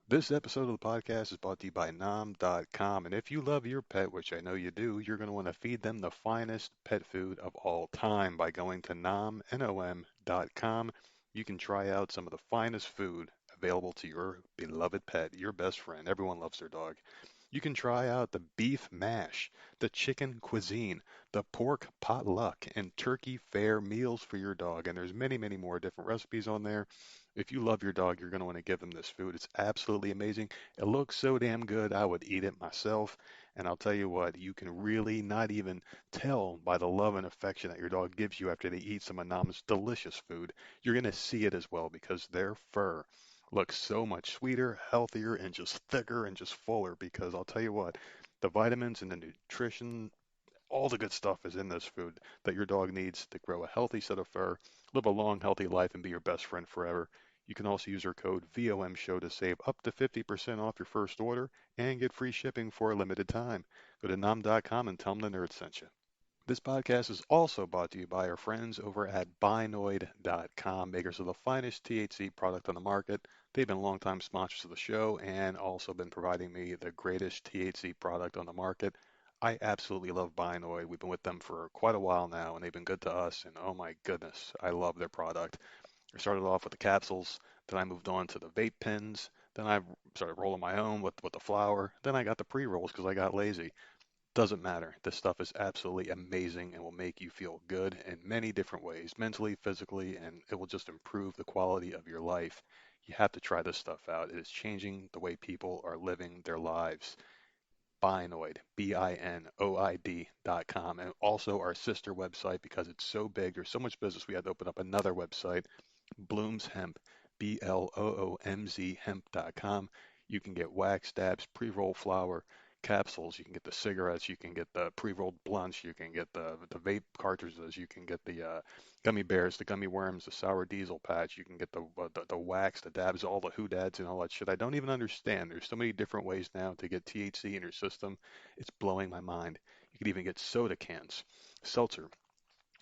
This episode of the podcast is brought to you by nomnomcom. And if you love your pet, which I know you do, you're going to want to feed them the finest pet food of all time by going to nomnomcom. You can try out some of the finest food available to your beloved pet, your best friend. Everyone loves their dog. You can try out the beef mash, the chicken cuisine, the pork potluck, and turkey fair meals for your dog. And there's many, many more different recipes on there. If you love your dog, you're going to want to give them this food. It's absolutely amazing. It looks so damn good, I would eat it myself. And I'll tell you what, you can really not even tell by the love and affection that your dog gives you after they eat some of Nam's delicious food. You're going to see it as well because their fur looks so much sweeter, healthier, and just thicker and just fuller. Because I'll tell you what, the vitamins and the nutrition, all the good stuff is in this food that your dog needs to grow a healthy set of fur, live a long, healthy life, and be your best friend forever. You can also use our code VOMSHOW to save up to 50% off your first order and get free shipping for a limited time. Go to nom.com and tell them the nerd sent you. This podcast is also brought to you by our friends over at Binoid.com, makers of the finest THC product on the market. They've been longtime sponsors of the show and also been providing me the greatest THC product on the market. I absolutely love Binoid. We've been with them for quite a while now, and they've been good to us. And oh my goodness, I love their product. I started off with the capsules, then I moved on to the vape pens, then I started rolling my own with the flower, then I got the pre-rolls because I got lazy. Doesn't matter. This stuff is absolutely amazing and will make you feel good in many different ways, mentally, physically, and it will just improve the quality of your life. You have to try this stuff out. It is changing the way people are living their lives. Binoid, Binoid.com, and also our sister website because it's so big. There's so much business. We had to open up another website, Bloom's Hemp, Bloomz hemp.com. You can get wax dabs, pre-roll flower, capsules. You can get the cigarettes. You can get the pre-rolled blunts. You can get the vape cartridges. You can get the gummy bears, the gummy worms, the sour diesel patch. You can get the wax, the dabs, all the hoodads and all that shit. I don't even understand. There's so many different ways now to get THC in your system. It's blowing my mind. You can even get soda cans, seltzer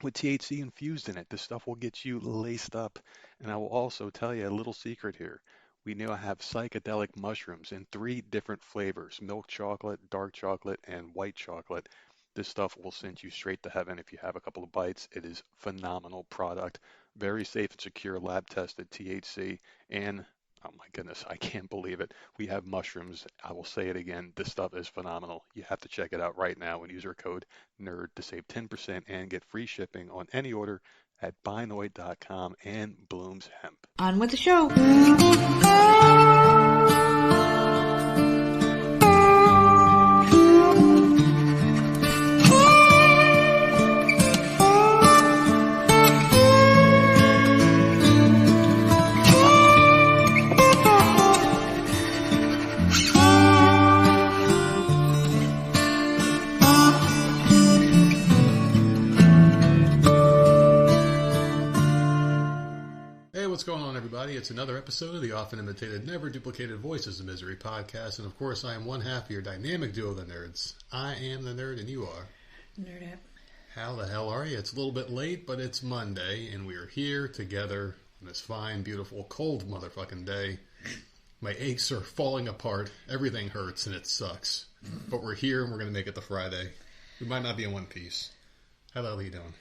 with THC infused in it. This stuff will get you laced up. And I will also tell you a little secret here. We now have psychedelic mushrooms in 3 different flavors: milk chocolate, dark chocolate, and white chocolate. This stuff will send you straight to heaven if you have a couple of bites. It is phenomenal product, very safe and secure, lab tested THC, and oh my goodness, I can't believe it. We have mushrooms. I will say it again. This stuff is phenomenal. You have to check it out right now and use our code NERD to save 10% and get free shipping on any order at binoid.com and Bloom's Hemp. On with the show. What's going on, everybody? It's another episode of the often imitated, never duplicated Voices of Misery podcast, and of course, I am one half of your dynamic duo, the nerds. I am the nerd, and you are Nerd App. How the hell are you? It's a little bit late, but it's Monday, and we are here together on this fine, beautiful, cold motherfucking day. My aches are falling apart. Everything hurts, and it sucks. But we're here, and we're going to make it to Friday. We might not be in one piece. How the hell are you doing?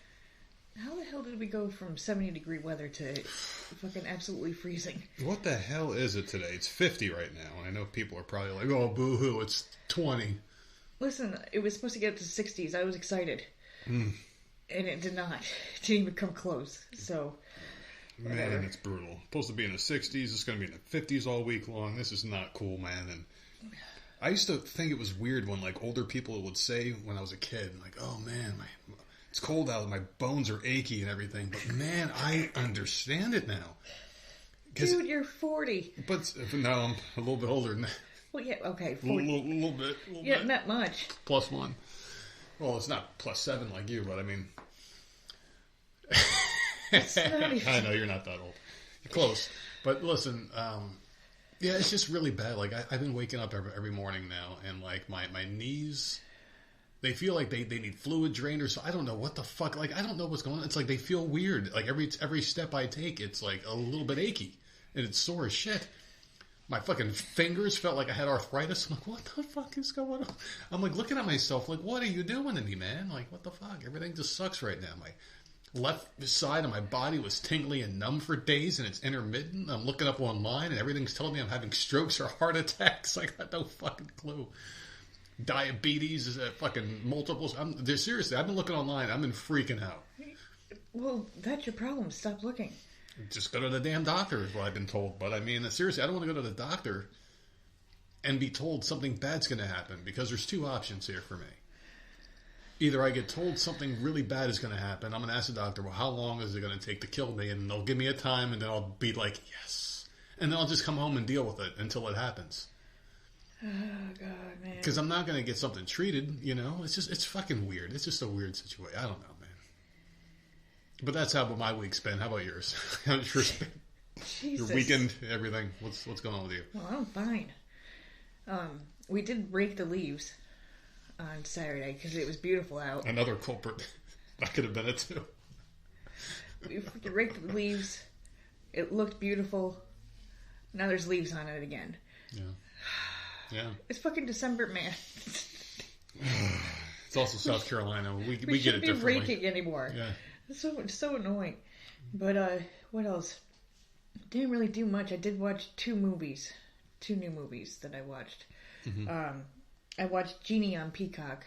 How the hell did we go from 70-degree weather to fucking absolutely freezing? What the hell is it today? It's 50 right now, and I know people are probably like, oh, boo-hoo, it's 20. Listen, it was supposed to get up to 60s. I was excited. And it did not. It didn't even come close. So, whatever. Man, it's brutal. It's supposed to be in the 60s. It's going to be in the 50s all week long. This is not cool, man. And I used to think it was weird when, like, older people would say when I was a kid, like, oh, man, it's cold out, my bones are achy and everything, but man, I understand it now. Dude, you're 40. But now I'm a little bit older than that. Well, yeah, okay, 40. A little bit. Yeah, not much. +1. Well, it's not +7 like you, but I mean... I know, you're not that old. You're close. But listen, yeah, it's just really bad. Like, I've been waking up every morning now, and like, my knees... They feel like they need fluid drainers, so I don't know what the fuck. Like, I don't know what's going on. It's like they feel weird. Like, every step I take, it's like a little bit achy, and it's sore as shit. My fucking fingers felt like I had arthritis. I'm like, what the fuck is going on? I'm like looking at myself like, what are you doing to me, man? Like, what the fuck? Everything just sucks right now. My left side of my body was tingly and numb for days, and it's intermittent. I'm looking up online, and everything's telling me I'm having strokes or heart attacks. I got no fucking clue. Diabetes, fucking multiples. Seriously, I've been looking online. I've been freaking out. Well, that's your problem. Stop looking. Just go to the damn doctor is what I've been told. But I mean, seriously, I don't want to go to the doctor and be told something bad's going to happen, because there's two options here for me. Either I get told something really bad is going to happen. I'm going to ask the doctor, well, how long is it going to take to kill me? And they'll give me a time, and then I'll be like, yes. And then I'll just come home and deal with it until it happens. Oh, God, man. Because I'm not going to get something treated, you know? It's fucking weird. It's just a weird situation. I don't know, man. But that's how my week's been. How about yours? How's yours been? Jesus. Your weekend, everything. What's going on with you? Well, I'm fine. We did rake the leaves on Saturday because it was beautiful out. Another culprit. That could have been it too. We freaking raked the leaves. It looked beautiful. Now there's leaves on it again. Yeah. Yeah. It's fucking December, man. It's also South Carolina. We get it shouldn't be differently. raking anymore. Yeah. It's so annoying. But what else? Didn't really do much. I did watch two new movies that I watched. Mm-hmm. I watched Genie on Peacock,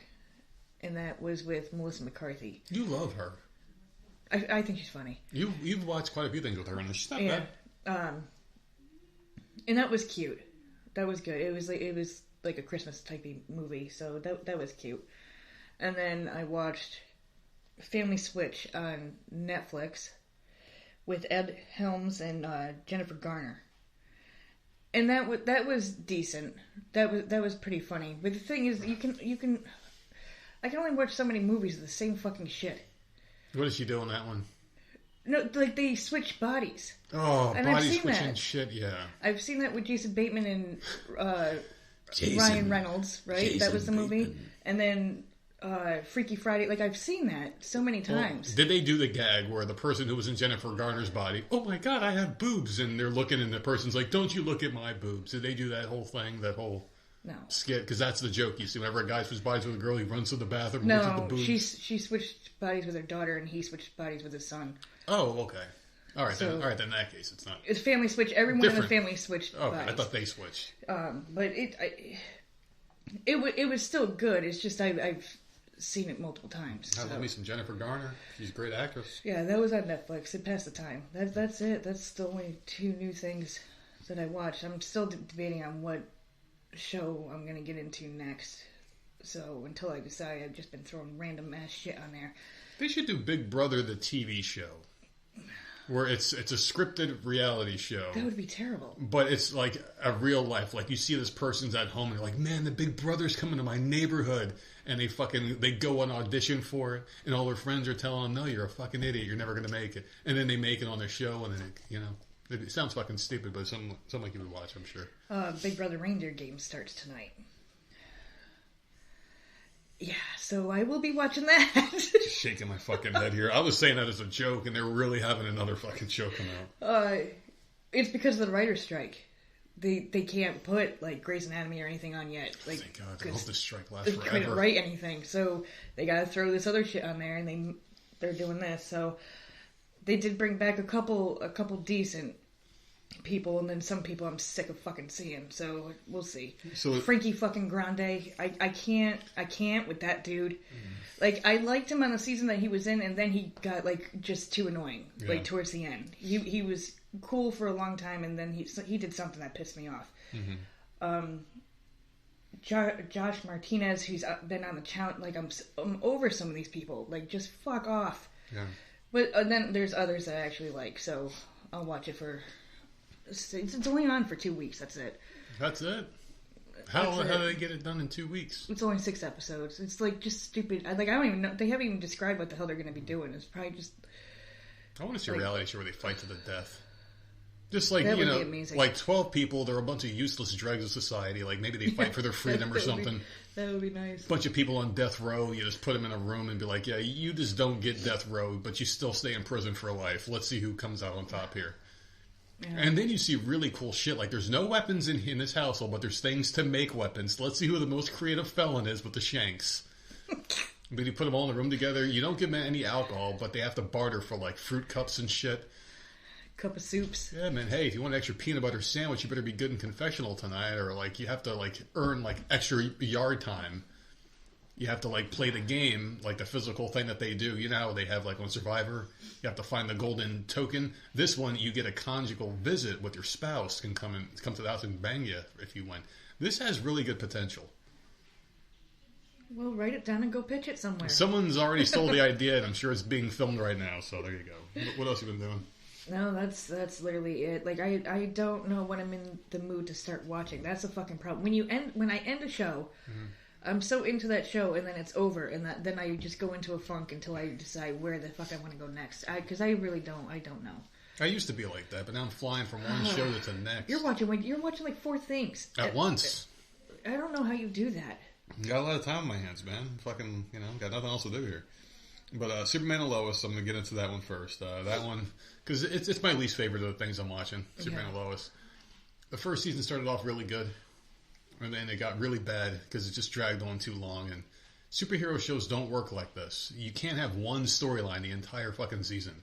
and that was with Melissa McCarthy. You love her. I think she's funny. You've watched quite a few things with her, and she's not Yeah. bad. And that was cute. That was good. It was like a Christmas typey movie, so that was cute. And then I watched Family Switch on Netflix with Ed Helms and Jennifer Garner, and that was decent. That was pretty funny. But the thing is, I can only watch so many movies of the same fucking shit. What does she do in that one? No, like they switch bodies. Oh, And body I've seen switching that. shit, yeah. I've seen that with Jason Bateman and Jason- Ryan Reynolds, right? Jason That was the movie. Bateman. And then Freaky Friday. Like, I've seen that so many times. Did they do the gag where the person who was in Jennifer Garner's body, oh my god, I have boobs, and they're looking and the person's like, don't you look at my boobs? Did they do that whole thing, that whole No. skit? Because that's the joke. You see, whenever a guy switches bodies with a girl, he runs to the bathroom, looks at the No, boobs. she switched bodies with her daughter, and he switched bodies with his son. Oh, okay. All right, So- then in that case, it's not. It's family switch. Everyone in the Different. family switched Okay, I bodies. thought they switched. But it was still good. It's just I've seen it multiple times. I So. love me some Jennifer Garner. She's a great actress. Yeah, that was on Netflix. It passed the time. That's it. That's the only two new things that I watched. I'm still debating on what show I'm going to get into next. So until I decide, I've just been throwing random ass shit on there. They should do Big Brother, the TV show, where it's a scripted reality show. That would be terrible. But it's like a real life. Like, you see this person's at home and you're like, man, the Big Brother's coming to my neighborhood. And they go and audition for it. And all their friends are telling them, no, you're a fucking idiot. You're never going to make it. And then they make it on their show. And then, it sounds fucking stupid, but something like you would watch, I'm sure. Big Brother Reindeer game starts tonight. Yeah, so I will be watching that. Just shaking my fucking head here. I was saying that as a joke, and they're really having another fucking show come out. It's because of the writer's strike. They can't put like Grey's Anatomy or anything on yet. Like, Thank God. I hope this strike lasts they couldn't forever. write anything, so they gotta throw this other shit on there, and they're doing this. So they did bring back a couple decent people, and then some people I'm sick of fucking seeing. So we'll see. So Frankie fucking Grande, I can't with that dude. Like, I liked him on the season that he was in, and then he got like just too annoying. Yeah. Like towards the end, he was cool for a long time, and then he did something that pissed me off. Josh Martinez, who's been on the challenge, like I'm over some of these people. Like, just fuck off. yeah. But then there's others that I actually like, so I'll watch it for. It's only on for 2 weeks. That's it. That's it. How do they get it done in 2 weeks? It's only 6 episodes. It's like just stupid. I don't even know. They haven't even described what the hell they're going to be doing. It's probably just. I want to see a reality show where they fight to the death. Just like, That would be amazing. like 12 people, they're a bunch of useless dregs of society. Like, maybe they fight for their freedom or something. That would be nice. Bunch of people on death row, you just put them in a room and be like, yeah, you just don't get death row, but you still stay in prison for life. Let's see who comes out on top here. Yeah. And then you see really cool shit. Like, there's no weapons in this household, but there's things to make weapons. Let's see who the most creative felon is with the shanks. Then you put them all in the room together. You don't give them any alcohol, but they have to barter for, like, fruit cups and shit. Cup of soups. Yeah, man, hey, if you want an extra peanut butter sandwich, you better be good in confessional tonight. Or, like, you have to, like, earn, like, extra yard time. You have to, like, play the game, like the physical thing that they do. You know how they have, like, on Survivor, you have to find the golden token. This one, you get a conjugal visit with your spouse, can come to the house and bang you if you win. This has really good potential. Well, write it down and go pitch it somewhere. Someone's already stole the idea, and I'm sure it's being filmed right now, so there you go. What else you been doing? No, that's literally it. Like, I don't know when I'm in the mood to start watching. That's a fucking problem. When I end a show... Mm-hmm. I'm so into that show, and then it's over, and then I just go into a funk until I decide where the fuck I want to go next. Because I really don't. I don't know. I used to be like that, but now I'm flying from one show to the next. You're watching like 4 things at once. I don't know how you do that. Got a lot of time on my hands, man. Fucking, got nothing else to do here. But Superman and Lois, I'm gonna get into that one first. That one, because it's my least favorite of the things I'm watching. Superman and Lois. The first season started off really good. And then it got really bad because it just dragged on too long. And superhero shows don't work like this. You can't have one storyline the entire fucking season.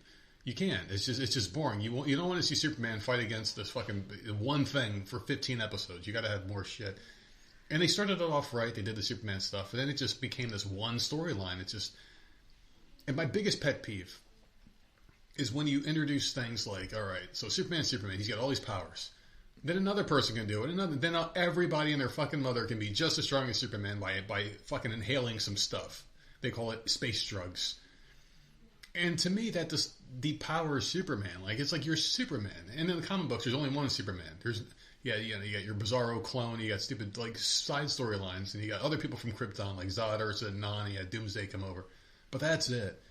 You can't. It's just boring. You don't want to see Superman fight against this fucking one thing for 15 episodes. You got to have more shit. And they started it off right. They did the Superman stuff, and then it just became this one storyline. And my biggest pet peeve is when you introduce things like, all right, so Superman's Superman. He's got all these powers. Then another person can do it. Then everybody and their fucking mother can be just as strong as Superman by fucking inhaling some stuff. They call it space drugs. And to me, that just depowers Superman. Like, it's like you're Superman. And in the comic books, there's only one Superman. You got your Bizarro clone. You got stupid like side storylines, and you got other people from Krypton like Zod, Ursa, and Nani. You had Doomsday come over, but that's it.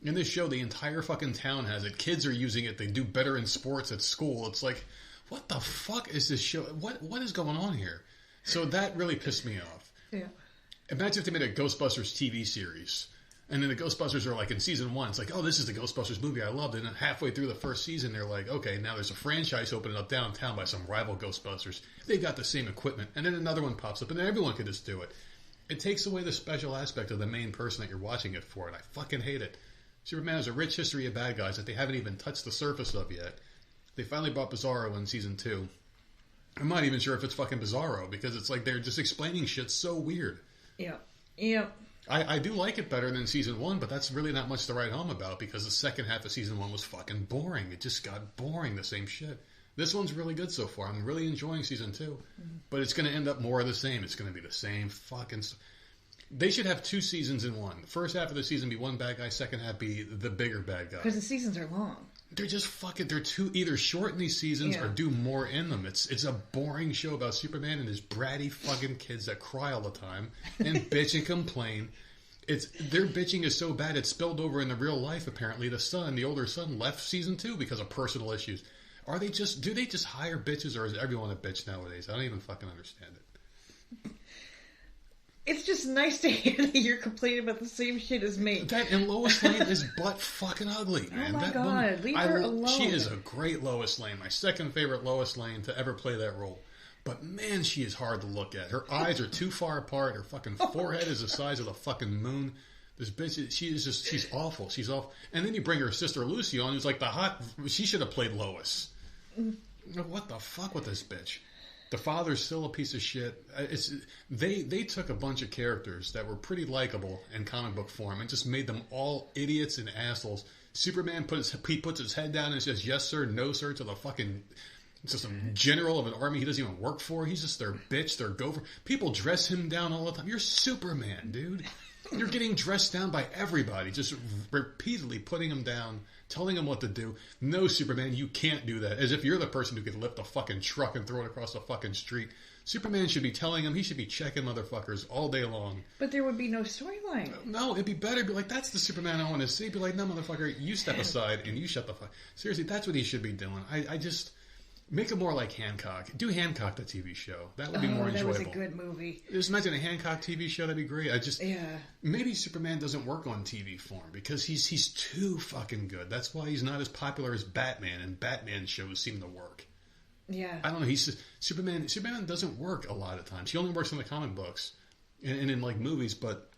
In this show, the entire fucking town has it. Kids are using it. They do better in sports at school. It's like, what the fuck is this show? What is going on here? So that really pissed me off. Yeah. Imagine if they made a Ghostbusters TV series. And then the Ghostbusters are like in season 1. It's like, oh, this is the Ghostbusters movie I loved. And then halfway through the first season, they're like, okay, now there's a franchise opening up downtown by some rival Ghostbusters. They've got the same equipment. And then another one pops up, and then everyone can just do it. It takes away the special aspect of the main person that you're watching it for, and I fucking hate it. Superman has a rich history of bad guys that they haven't even touched the surface of yet. They finally brought Bizarro in season 2. I'm not even sure if it's fucking Bizarro, because it's like they're just explaining shit so weird. Yeah. Yeah. I do like it better than season 1, but that's really not much to write home about, because the second half of season 1 was fucking boring. It just got boring, the same shit. This one's really good so far. I'm really enjoying season 2. But it's going to end up more of the same. It's going to be the same fucking... They should have 2 seasons in one. The first half of the season be one bad guy, second half be the bigger bad guy. Because the seasons are long. They're just fucking... They're too... Either shorten these seasons or do more in them. It's a boring show about Superman and his bratty fucking kids that cry all the time and bitch and complain. Their bitching is so bad it spilled over into real life, apparently. The older son, left season 2 because of personal issues. Do they just hire bitches, or is everyone a bitch nowadays? I don't even fucking understand it. It's just nice to hear that you're complaining about the same shit as me. And Lois Lane is butt fucking ugly, man. Oh my that God, woman, leave her alone. She is a great Lois Lane. My second favorite Lois Lane to ever play that role. But man, she is hard to look at. Her eyes are too far apart. Her fucking forehead is the size of the fucking moon. This bitch, she's awful. She's awful. And then you bring her sister Lucy on, who's like she should have played Lois. What the fuck with this bitch? The father's still a piece of shit. They took a bunch of characters that were pretty likable in comic book form and just made them all idiots and assholes. Superman puts his head down and says yes sir, no sir to the fucking just some general of an army he doesn't even work for. He's just their bitch, their gopher. People dress him down all the time. You're Superman, dude. You're getting dressed down by everybody, just repeatedly putting him down, telling him what to do. No, Superman, you can't do that. As if you're the person who could lift a fucking truck and throw it across the fucking street. Superman should be telling him, he should be checking motherfuckers all day long. But there would be no storyline. No, it'd be better. Be like, that's the Superman I want to see. Be like, no, motherfucker, you step aside and you shut the fuck. Seriously, that's what he should be doing. Make it more like Hancock. Do Hancock the TV show. That would be more enjoyable. That was a good movie. Just imagine a Hancock TV show. That'd be great. Yeah. Maybe Superman doesn't work on TV form because he's too fucking good. That's why he's not as popular as Batman, and Batman shows seem to work. Yeah. I don't know. Superman doesn't work a lot of times. He only works in the comic books and in like movies. But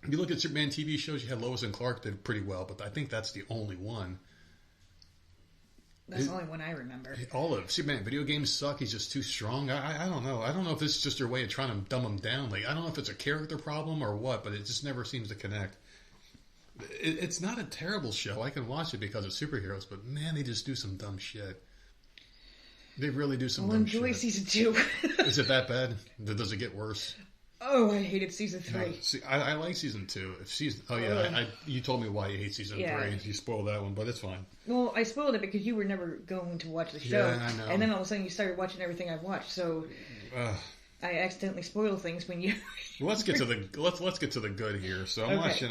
if you look at Superman TV shows, you had Lois and Clark did pretty well, but I think that's the only one. That's the only one I remember. All of Superman video games suck. He's just too strong. I don't know. I don't know if it's just their way of trying to dumb him down. Like I don't know if it's a character problem or what, but it just never seems to connect. It's not a terrible show. I can watch it because of superheroes, but man, they just do some dumb shit. They really do some dumb shit. Enjoy season 2. Is it that bad? Does it get worse? Oh, I hated season 3. No, see, I like season 2. You told me why you hate season 3. You spoiled that one, but it's fine. Well, I spoiled it because you were never going to watch the show. Yeah, I know. And then all of a sudden you started watching everything I've watched, so I accidentally spoil things when you... Well, let's get to the good here. So I'm watching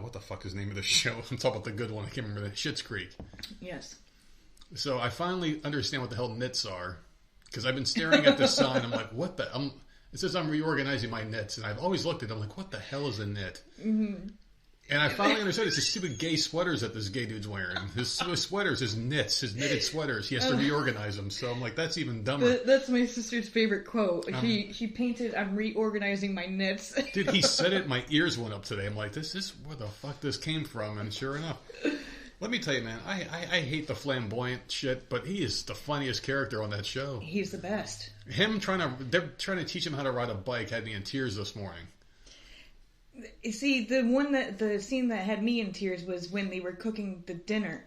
what the fuck is the name of the show? I'm talking about the good one. I can't remember. Schitt's Creek. Yes. So I finally understand what the hell knits are because I've been staring at this sign. I'm like, what the... It says I'm reorganizing my knits, and I've always looked at it. I'm like, what the hell is a knit? Mm-hmm. And I finally understood it's the stupid gay sweaters that this gay dude's wearing. His sweaters, his knits, his knitted sweaters. He has to reorganize them. So I'm like, that's even dumber. That's my sister's favorite quote. She painted, "I'm reorganizing my knits." Dude, he said it. My ears went up today. I'm like, this is where the fuck this came from. And sure enough. Let me tell you, man, I hate the flamboyant shit, but he is the funniest character on that show. He's the best. They're trying to teach him how to ride a bike had me in tears this morning. See, the scene that had me in tears was when they were cooking the dinner,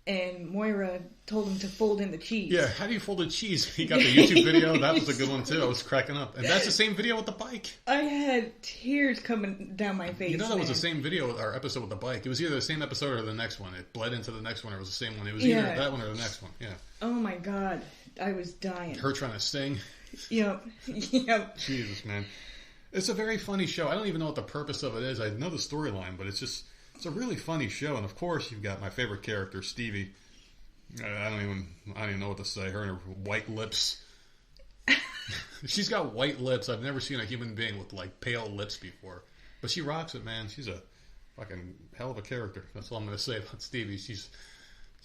and Moira told him to fold in the cheese. Yeah, how do you fold a cheese? He got the YouTube video. That was a good one too. I was cracking up, and that's the same video with the bike. I had tears coming down my face. You know that was the same video with our episode with the bike. It was either the same episode or the next one. It bled into the next one, or it was the same one. It was either that one or the next one. Yeah. Oh my god, I was dying. Her trying to sing. Yep. Jesus, man. It's a very funny show. I don't even know what the purpose of it is. I know the storyline, but it's a really funny show. And of course, you've got my favorite character, Stevie. I don't even know what to say. Her and her white lips. She's got white lips. I've never seen a human being with like pale lips before. But she rocks it, man. She's a fucking hell of a character. That's all I'm going to say about Stevie. She's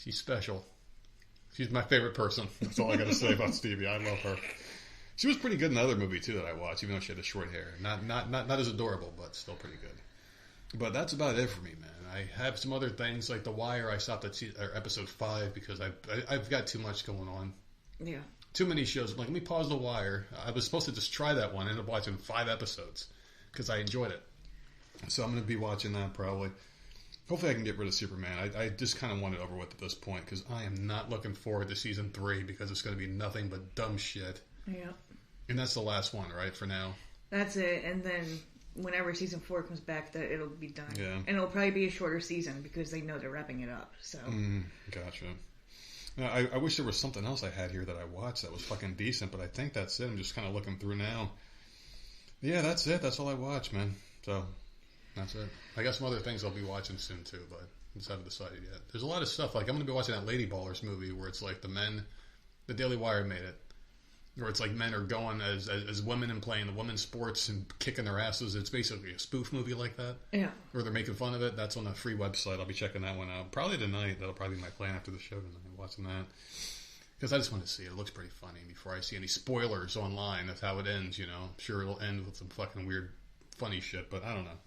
special. She's my favorite person. That's all I got to say about Stevie. I love her. She was pretty good in the other movie too that I watched, even though she had the short hair. Not as adorable, but still pretty good. But that's about it for me, man. I have some other things like The Wire. I stopped at episode 5 because I've got too much going on. Yeah. Too many shows. I'm like, let me pause The Wire. I was supposed to just try that one. I ended up watching 5 episodes because I enjoyed it. So I'm going to be watching that probably. Hopefully I can get rid of Superman. I just kind of want it over with at this point because I am not looking forward to season 3 because it's going to be nothing but dumb shit. Yeah. And that's the last one, right, for now? That's it. And then whenever season 4 comes back, that it'll be done. Yeah. And it'll probably be a shorter season because they know they're wrapping it up. So. Gotcha. Now, I wish there was something else I had here that I watched that was fucking decent, but I think that's it. I'm just kind of looking through now. Yeah, that's it. That's all I watch, man. So, that's it. I got some other things I'll be watching soon, too, but I just haven't decided yet. There's a lot of stuff. Like, I'm going to be watching that Lady Ballers movie where it's like the Daily Wire made it. Or it's like men are going as women and playing the women's sports and kicking their asses. It's basically a spoof movie like that. Yeah. Or they're making fun of it. That's on a free website. I'll be checking that one out. Probably tonight. That'll probably be my plan after the show tonight. Watching that. Because I just want to see it. It looks pretty funny before I see any spoilers online. That's how it ends, you know. I'm sure it'll end with some fucking weird, funny shit, but I don't know.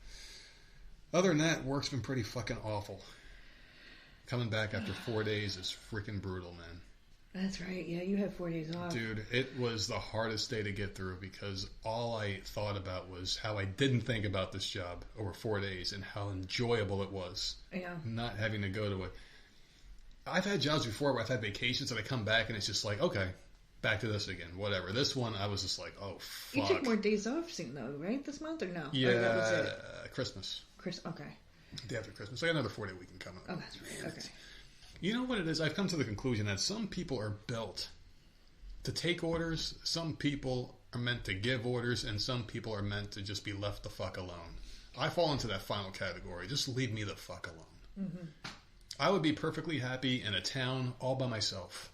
Other than that, work's been pretty fucking awful. Coming back after 4 days is freaking brutal, man. That's right. Yeah, you had 4 days off. Dude, it was the hardest day to get through because all I thought about was how I didn't think about this job over 4 days and how enjoyable it was. Yeah. Not having to go to it. I've had jobs before where I've had vacations and I come back and it's just like, okay, back to this again, whatever. This one, I was just like, oh, fuck. You took more days off soon, though, right? This month or no? Yeah, or that was it? Christmas. Okay. Day after Christmas. I got another 4-day weekend coming up. Oh, that's right. Okay. You know what it is? I've come to the conclusion that some people are built to take orders, some people are meant to give orders, and some people are meant to just be left the fuck alone. I fall into that final category. Just leave me the fuck alone. Mm-hmm. I would be perfectly happy in a town all by myself.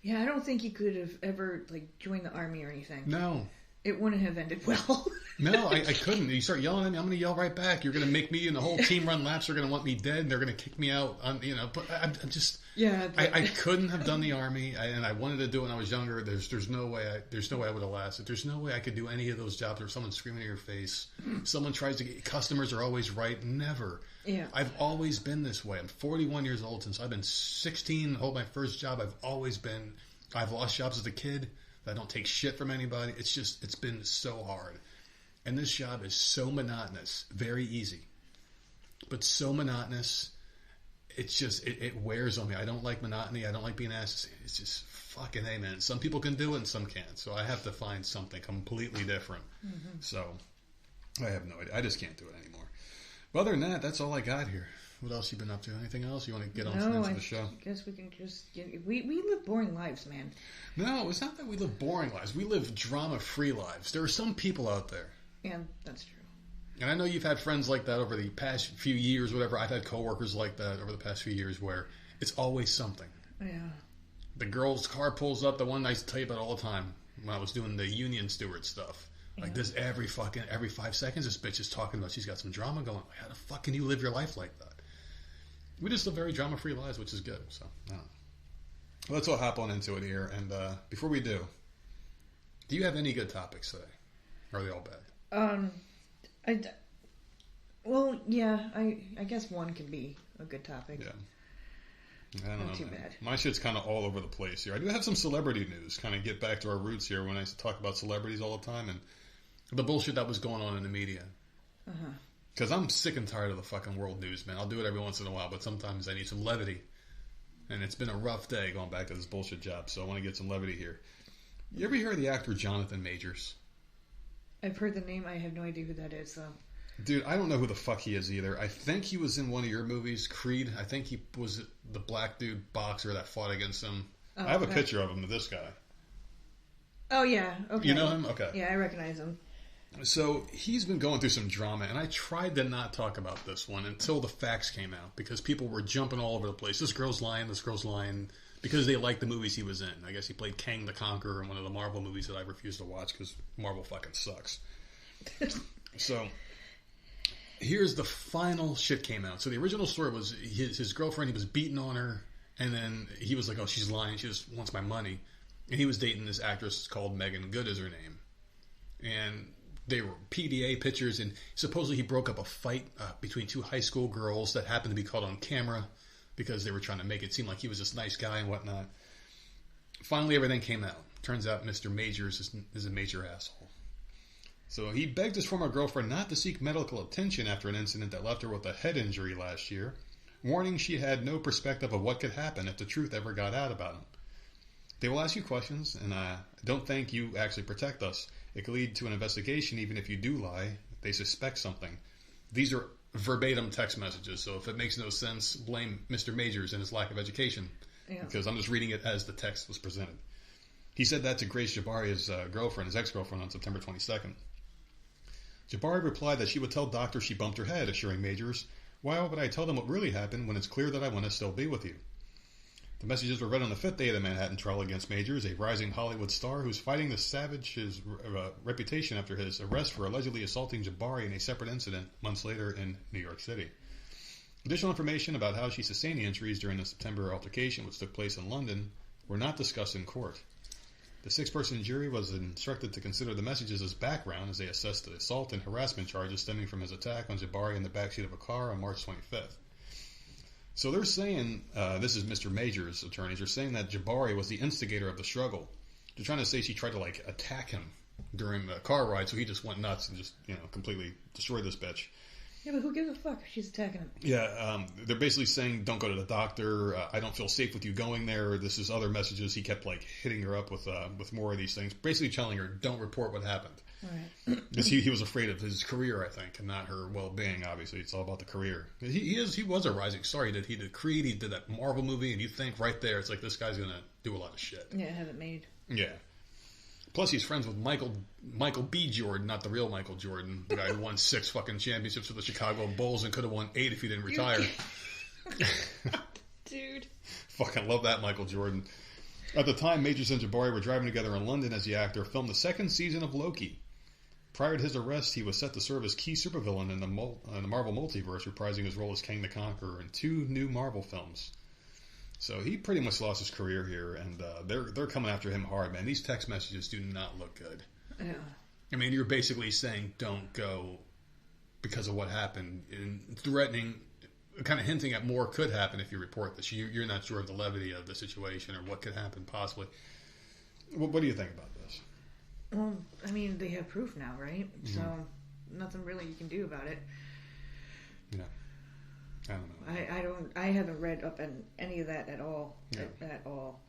Yeah, I don't think you could have ever joined the army or anything. No. It wouldn't have ended well. No, I couldn't. You start yelling at me, I'm going to yell right back. You're going to make me and the whole team run laps. They're going to want me dead, and they're going to kick me out. But I'm just... Yeah. I couldn't have done the army, and I wanted to do it when I was younger. There's no way I would have lasted. There's no way I could do any of those jobs where someone's screaming in your face. Someone tries to get... Customers are always right. Never. Yeah. I've always been this way. I'm 41 years old. Since I've been 16, hold my first job, I've always been... I've lost jobs as a kid. I don't take shit from anybody. It's been so hard. And this job is so monotonous. Very easy. But so monotonous. It's just, it wears on me. I don't like monotony. I don't like being asked. It's just fucking amen. Some people can do it and some can't. So I have to find something completely different. Mm-hmm. So I have no idea. I just can't do it anymore. But other than that, that's all I got here. What else you been up to? Anything else you want to get on into the show? I guess we can just we live boring lives, man. No, it's not that we live boring lives. We live drama-free lives. There are some people out there. Yeah, that's true. And I know you've had friends like that over the past few years, whatever. I've had coworkers like that over the past few years where it's always something. Yeah. The girl's car pulls up, the one I used to tell you about all the time when I was doing the union steward stuff. Like this every 5 seconds, this bitch is talking about she's got some drama going. How the fuck can you live your life like that? We just live very drama-free lives, which is good. So, I don't know. Well, let's all hop on into it here. And before we do you have any good topics today? Or are they all bad? I guess one could be a good topic. Yeah. I don't know. Not too bad. My shit's kind of all over the place here. I do have some celebrity news. Kind of get back to our roots here when I used to talk about celebrities all the time and the bullshit that was going on in the media. Uh-huh. Because I'm sick and tired of the fucking world news, man. I'll do it every once in a while, but sometimes I need some levity. And it's been a rough day going back to this bullshit job, so I want to get some levity here. You ever hear of the actor Jonathan Majors? I've heard the name. I have no idea who that is, though. Dude, I don't know who the fuck he is either. I think he was in one of your movies, Creed. I think he was the black dude boxer that fought against him. Oh, I have a picture of him, this guy. Oh, yeah. Okay. You know him? Okay. Yeah, I recognize him. So he's been going through some drama, and I tried to not talk about this one until the facts came out because people were jumping all over the place. This girl's lying, because they liked the movies he was in. I guess he played Kang the Conqueror in one of the Marvel movies that I refuse to watch because Marvel fucking sucks. So here's the final shit came out. So the original story was his girlfriend, he was beating on her, and then he was like, oh, she's lying, she just wants my money. And he was dating this actress called Megan Good is her name. And they were PDA pictures, and supposedly he broke up a fight between two high school girls that happened to be caught on camera because they were trying to make it seem like he was this nice guy and whatnot. Finally, everything came out. Turns out Mr. Majors is a major asshole. So he begged his former girlfriend not to seek medical attention after an incident that left her with a head injury last year, warning she had no perspective of what could happen if the truth ever got out about him. They will ask you questions, and I don't think you actually protect us. It could lead to an investigation even if you do lie. They suspect something. These are verbatim text messages, so if it makes no sense, blame Mr. Majors and his lack of education. Yeah. Because I'm just reading it as the text was presented. He said that to Grace Jabari, his girlfriend, his ex-girlfriend, on September 22nd. Jabari replied that she would tell doctors she bumped her head, assuring Majors, "Why would I tell them what really happened when it's clear that I want to still be with you?" The messages were read on the fifth day of the Manhattan trial against Majors, a rising Hollywood star who's fighting to salvage his reputation after his arrest for allegedly assaulting Jabari in a separate incident months later in New York City. Additional information about how she sustained the injuries during the September altercation, which took place in London, were not discussed in court. The 6-person jury was instructed to consider the messages as background as they assessed the assault and harassment charges stemming from his attack on Jabari in the backseat of a car on March 25th. So they're saying, this is Mr. Major's attorneys, they're saying that Jabari was the instigator of the struggle. They're trying to say she tried to, attack him during the car ride, so he just went nuts and just, completely destroyed this bitch. Yeah, but who gives a fuck if she's attacking him? Yeah, they're basically saying, don't go to the doctor, I don't feel safe with you going there. This is other messages. He kept, hitting her up with more of these things, basically telling her, don't report what happened. Right. Because he was afraid of his career, I think, and not her well-being, obviously. It's all about the career. He was a rising star. He did Creed, he did that Marvel movie, and you think right there, it's like, this guy's going to do a lot of shit. Yeah, have it made. Yeah. Plus, he's friends with Michael B. Jordan, not the real Michael Jordan, the guy who won 6 fucking championships with the Chicago Bulls and could have won 8 if he didn't retire. Dude. Fucking love that Michael Jordan. At the time, Majors and Jabari were driving together in London as the actor filmed the second season of Loki. Prior to his arrest, he was set to serve as key supervillain in the Marvel multiverse, reprising his role as Kang the Conqueror in 2 new Marvel films. So he pretty much lost his career here, and they're coming after him hard, man. These text messages do not look good. Yeah. I mean, you're basically saying don't go because of what happened, and threatening, kind of hinting at more could happen if you report this. You're not sure of the levity of the situation or what could happen possibly. What do you think about this? Well, I mean, they have proof now, right? Mm-hmm. So nothing really you can do about it. Yeah. I don't know. I haven't read up on any of that at all. Yeah. At all.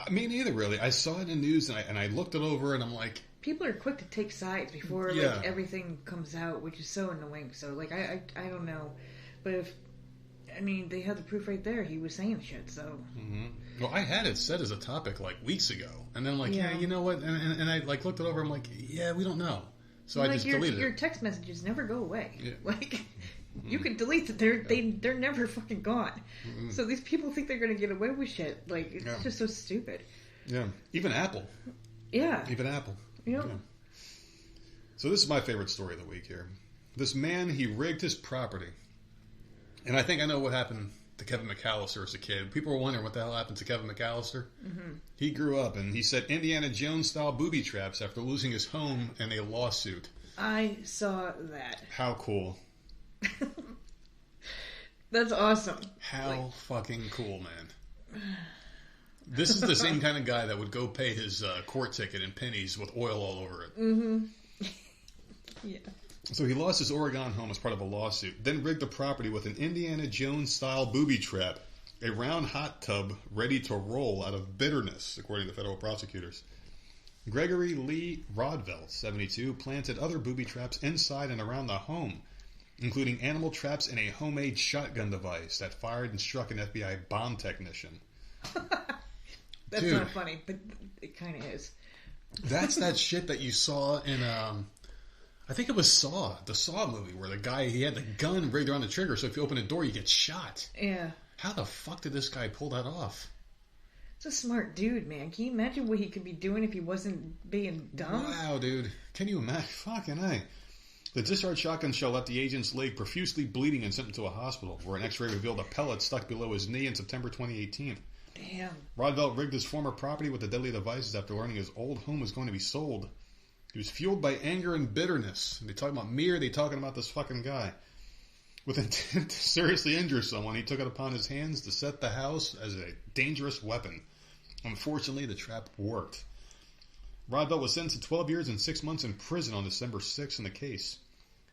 Me neither, really. I saw it in the news and I looked it over and I'm like, people are quick to take sides before Yeah. like everything comes out, which is so annoying. So like I don't know, but if I mean they have the proof right there, he was saying shit. So well, I had it set as a topic like weeks ago, and then I'm like, Yeah. you know what? And I like looked it over. I'm like, yeah, we don't know. So I like just your deleted your it. text messages never go away. Yeah. Like you can delete it. They're never fucking gone. So these people think they're gonna get away with shit. Like it's Yeah. just so stupid. Yeah, even Apple. Yeah. Even Apple. Yep. Yeah. So this is my favorite story of the week here. This man, he rigged his property. And I think I know what happened to Kevin McAllister as a kid. People were wondering what the hell happened to Kevin McAllister. Mm-hmm. He grew up and he set Indiana Jones-style booby traps after losing his home in a lawsuit. I saw that. How cool. That's awesome. How fucking cool, man. This is the same kind of guy that would go pay his court ticket in pennies with oil all over it. Mm-hmm. Yeah. So he lost his Oregon home as part of a lawsuit, then rigged the property with an Indiana Jones-style booby trap, a round hot tub ready to roll out of bitterness, according to federal prosecutors. Gregory Lee Rodvell, 72, planted other booby traps inside and around the home, including animal traps and a homemade shotgun device that fired and struck an FBI bomb technician. That's Dude. not funny, but it kind of is. That's that shit that you saw in, I think it was Saw, the Saw movie, where the guy, he had the gun rigged around the trigger, so if you open a door, you get shot. Yeah. How the fuck did this guy pull that off? It's a smart dude, man. Can you imagine what he could be doing if he wasn't being dumb? Wow, dude. Can you imagine? Fucking A. The discharged shotgun shell left the agent's leg profusely bleeding and sent him to a hospital, where an x-ray revealed a pellet stuck below his knee in September 2018. Damn. Rodvell rigged his former property with the deadly devices after learning his old home was going to be sold. He was fueled by anger and bitterness. They talking about me, or they talking about this fucking guy? With intent to seriously injure someone, he took it upon his hands to set the house as a dangerous weapon. Unfortunately, the trap worked. Rodvell was sentenced to 12 years and 6 months in prison on December 6th in the case.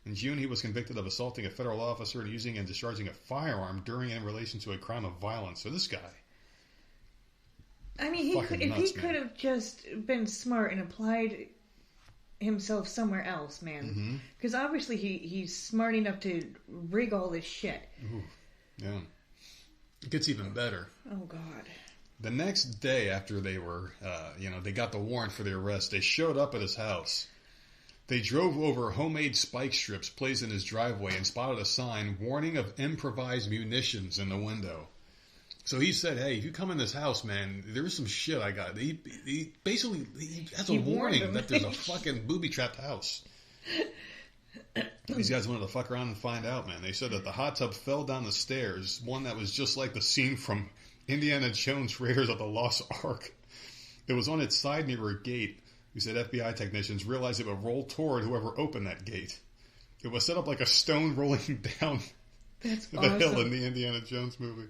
In June, he was convicted of assaulting a federal officer and using and discharging a firearm during and in relation to a crime of violence. So this guy... I mean, if he could have just been smart and applied himself somewhere else, man. Because obviously he's smart enough to rig all this shit. Ooh, yeah. It gets even better. Oh, God. The next day after they were, they got the warrant for the arrest, they showed up at his house. They drove over homemade spike strips placed in his driveway and spotted a sign, warning of improvised munitions in the window. So he said, hey, if you come in this house, man, there's some shit I got. He basically has a warning that there's a fucking booby-trapped house. These guys wanted to fuck around and find out, man. They said that the hot tub fell down the stairs, one that was just like the scene from Indiana Jones Raiders of the Lost Ark. It was on its side near a gate. He said FBI technicians realized it would roll toward whoever opened that gate. It was set up like a stone rolling down That's the awesome. hill in the Indiana Jones movie.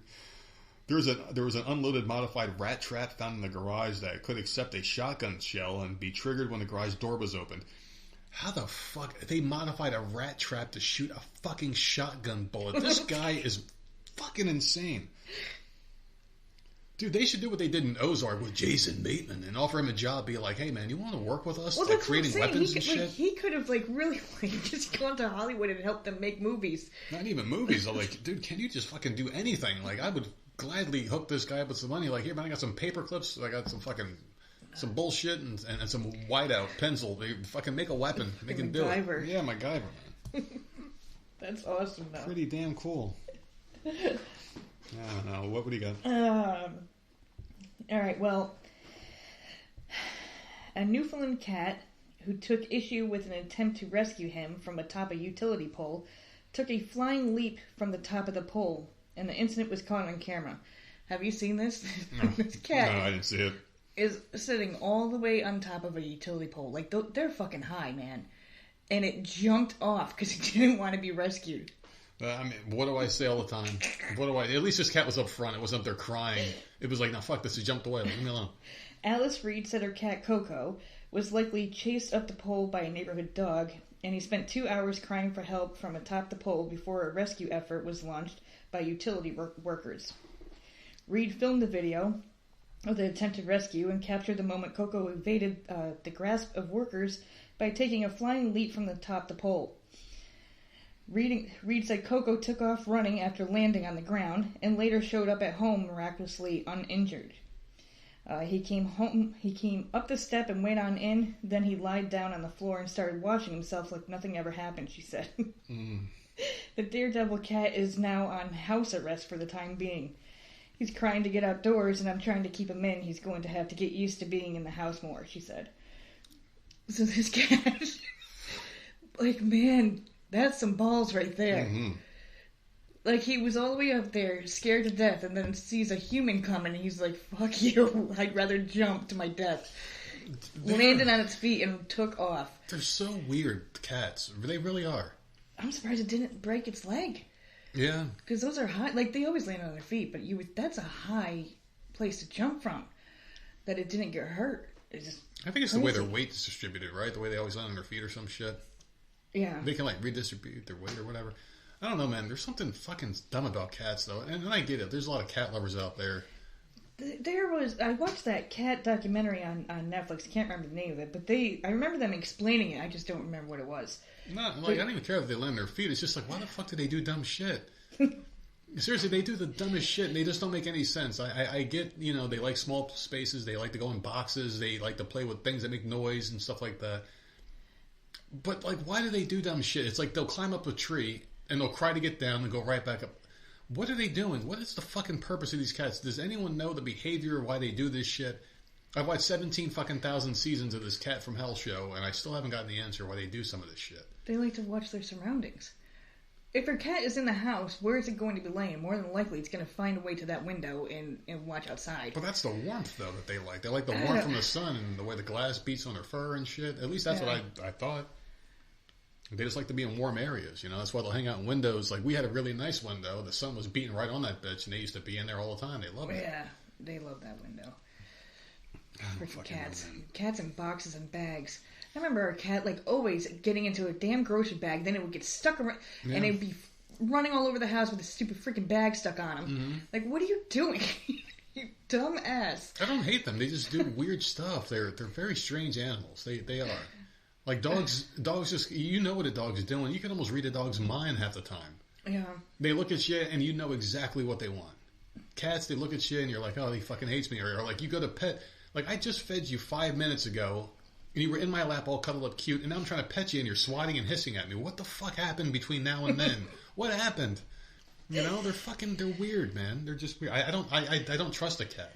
There was an unloaded modified rat trap found in the garage that could accept a shotgun shell and be triggered when the garage door was opened. How the fuck? They modified a rat trap to shoot a fucking shotgun bullet. This guy is fucking insane. Dude, they should do what they did in Ozark with Jason Bateman and offer him a job. Be like, hey man, you want to work with us? Well, Like that's what I'm creating saying. weapons and shit? He could have really just gone to Hollywood and helped them make movies. Not even movies. I'm like, dude, can you just fucking do anything? Like, I would gladly hook this guy up with some money. Like, here, man, I got some paper clips. I got some bullshit and some whiteout pencil. They fucking make a weapon. They can do it. MacGyver. Yeah, MacGyver, man. That's awesome, though. Pretty damn cool. I don't know. What would you got? All right, well, a Newfoundland cat who took issue with an attempt to rescue him from atop a utility pole took a flying leap from the top of the pole, and the incident was caught on camera. Have you seen this? No. This cat No, I didn't see it. is sitting all the way on top of a utility pole. Like, they're fucking high, man. And it jumped off because it didn't want to be rescued. I mean, what do I say all the time? At least this cat was up front. It wasn't up there crying. It was like, no, fuck this. He jumped away. Leave me alone. Alice Reed said her cat, Coco, was likely chased up the pole by a neighborhood dog, and he spent 2 hours crying for help from atop the pole before a rescue effort was launched by utility workers. Reed filmed the video of the attempted rescue and captured the moment Coco evaded the grasp of workers by taking a flying leap from the top of the pole. Reed said Coco took off running after landing on the ground and later showed up at home miraculously uninjured. He came up the step and went on in, then he lied down on the floor and started washing himself like nothing ever happened, she said. The daredevil cat is now on house arrest for the time being. He's crying to get outdoors, and I'm trying to keep him in. He's going to have to get used to being in the house more, she said. So this cat, like, man, that's some balls right there. Mm-hmm. Like, he was all the way up there, scared to death, and then sees a human coming, and he's like, fuck you, I'd rather jump to my death. Landed on its feet and took off. They're so weird, cats. They really are. I'm surprised it didn't break its leg. Yeah. Because those are high, like, they always land on their feet, but that's a high place to jump from. That it didn't get hurt. It's just I think it's crazy. the way their weight is distributed, right? The way they always land on their feet or some shit. Yeah. They can, like, redistribute their weight or whatever. I don't know, man. There's something fucking dumb about cats, though. And I get it. There's a lot of cat lovers out there. I watched that cat documentary on Netflix. I can't remember the name of it, but I remember them explaining it. I just don't remember what it was. I don't even care if they land on their feet. It's just like, why the fuck do they do dumb shit? Seriously, they do the dumbest shit, and they just don't make any sense. I get, they like small spaces. They like to go in boxes. They like to play with things that make noise and stuff like that. But, like, why do they do dumb shit? It's like they'll climb up a tree, and they'll cry to get down and go right back up. What are they doing? What is the fucking purpose of these cats? Does anyone know the behavior of why they do this shit? I've watched 17,000 seasons of this Cat from Hell show, and I still haven't gotten the answer why they do some of this shit. They like to watch their surroundings. If your cat is in the house, where is it going to be laying? More than likely, it's going to find a way to that window and watch outside. But that's the warmth, though, that they like. They like the warmth from the sun and the way the glass beats on their fur and shit. At least that's what I thought. They just like to be in warm areas, That's why they'll hang out in windows. Like, we had a really nice window. The sun was beating right on that bitch, and they used to be in there all the time. They love it. Yeah, they love that window. Freaking cats. Cats in boxes and bags. I remember our cat, like, always getting into a damn grocery bag. Then it would get stuck around, and it would be running all over the house with a stupid freaking bag stuck on him. Mm-hmm. Like, what are you doing? You dumb ass. I don't hate them. They just do weird stuff. They're very strange animals. They are. Like, dogs just, what a dog's doing. You can almost read a dog's mind half the time. Yeah. They look at you, and you know exactly what they want. Cats, they look at you, and you're like, oh, he fucking hates me. Or like, you go to pet. Like, I just fed you 5 minutes ago, and you were in my lap all cuddled up cute, and now I'm trying to pet you, and you're swatting and hissing at me. What the fuck happened between now and then? What happened? They're weird, man. They're just weird. I don't trust a cat.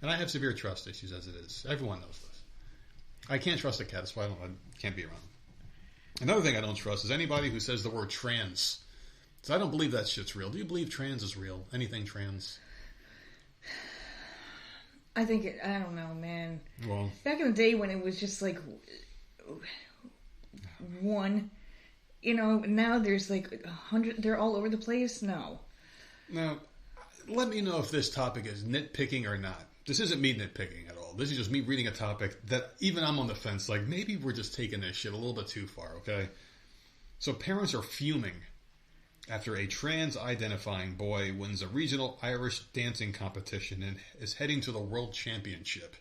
And I have severe trust issues as it is. Everyone knows this. I can't trust a cat. That's why I can't be around them. Another thing I don't trust is anybody who says the word trans. So I don't believe that shit's real. Do you believe trans is real? Anything trans? I think I don't know, man. Well, back in the day when it was just like one, now there's like 100. They're all over the place. No. Now, let me know if this topic is nitpicking or not. This isn't me nitpicking at all. This is just me reading a topic that even I'm on the fence. Like, maybe we're just taking this shit a little bit too far, okay? So parents are fuming after a trans-identifying boy wins a regional Irish dancing competition and is heading to the World Championship.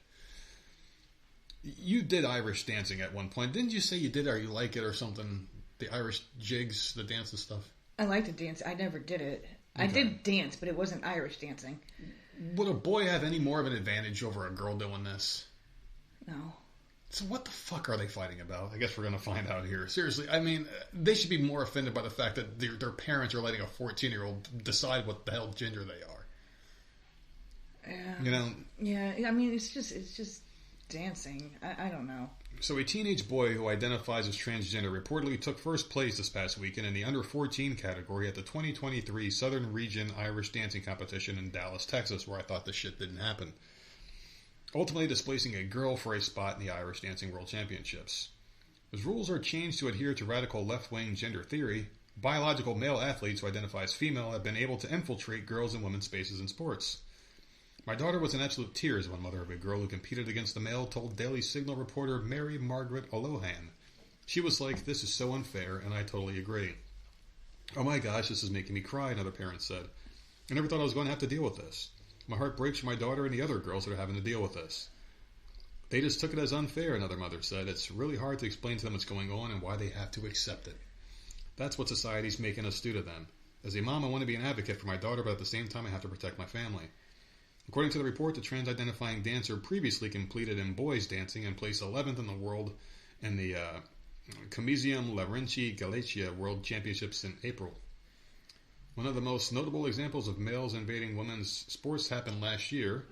You did Irish dancing at one point. Didn't you say you did or you like it or something? The Irish jigs, the dance and stuff? I like to dance. I never did it. Okay. I did dance, but it wasn't Irish dancing. Would a boy have any more of an advantage over a girl doing this? No. So what the fuck are they fighting about? I guess we're going to find out here. Seriously, I mean, they should be more offended by the fact that their parents are letting a 14-year-old decide what the hell gender they are. Yeah. You know? Yeah, I mean, it's just dancing. I don't know. So a teenage boy who identifies as transgender reportedly took first place this past weekend in the under 14 category at the 2023 Southern Region Irish Dancing Competition in Dallas, Texas, where I thought this shit didn't happen. Ultimately displacing a girl for a spot in the Irish Dancing World Championships. As rules are changed to adhere to radical left-wing gender theory, biological male athletes who identify as female have been able to infiltrate girls' and women's spaces in sports. My daughter was in absolute tears, one mother of a girl who competed against the male told Daily Signal reporter Mary Margaret Olohan. She was like, "This is so unfair," and I totally agree. "Oh my gosh, this is making me cry," another parent said. "I never thought I was going to have to deal with this. My heart breaks for my daughter and the other girls that are having to deal with this." "They just took it as unfair," another mother said. "It's really hard to explain to them what's going on and why they have to accept it. That's what society's making us do to them. As a mom, I want to be an advocate for my daughter, but at the same time, I have to protect my family." According to the report, the trans-identifying dancer previously completed in boys dancing and placed 11th in the world in the Comisium Larenci Galicia World Championships in April. One of the most notable examples of males invading women's sports happened last year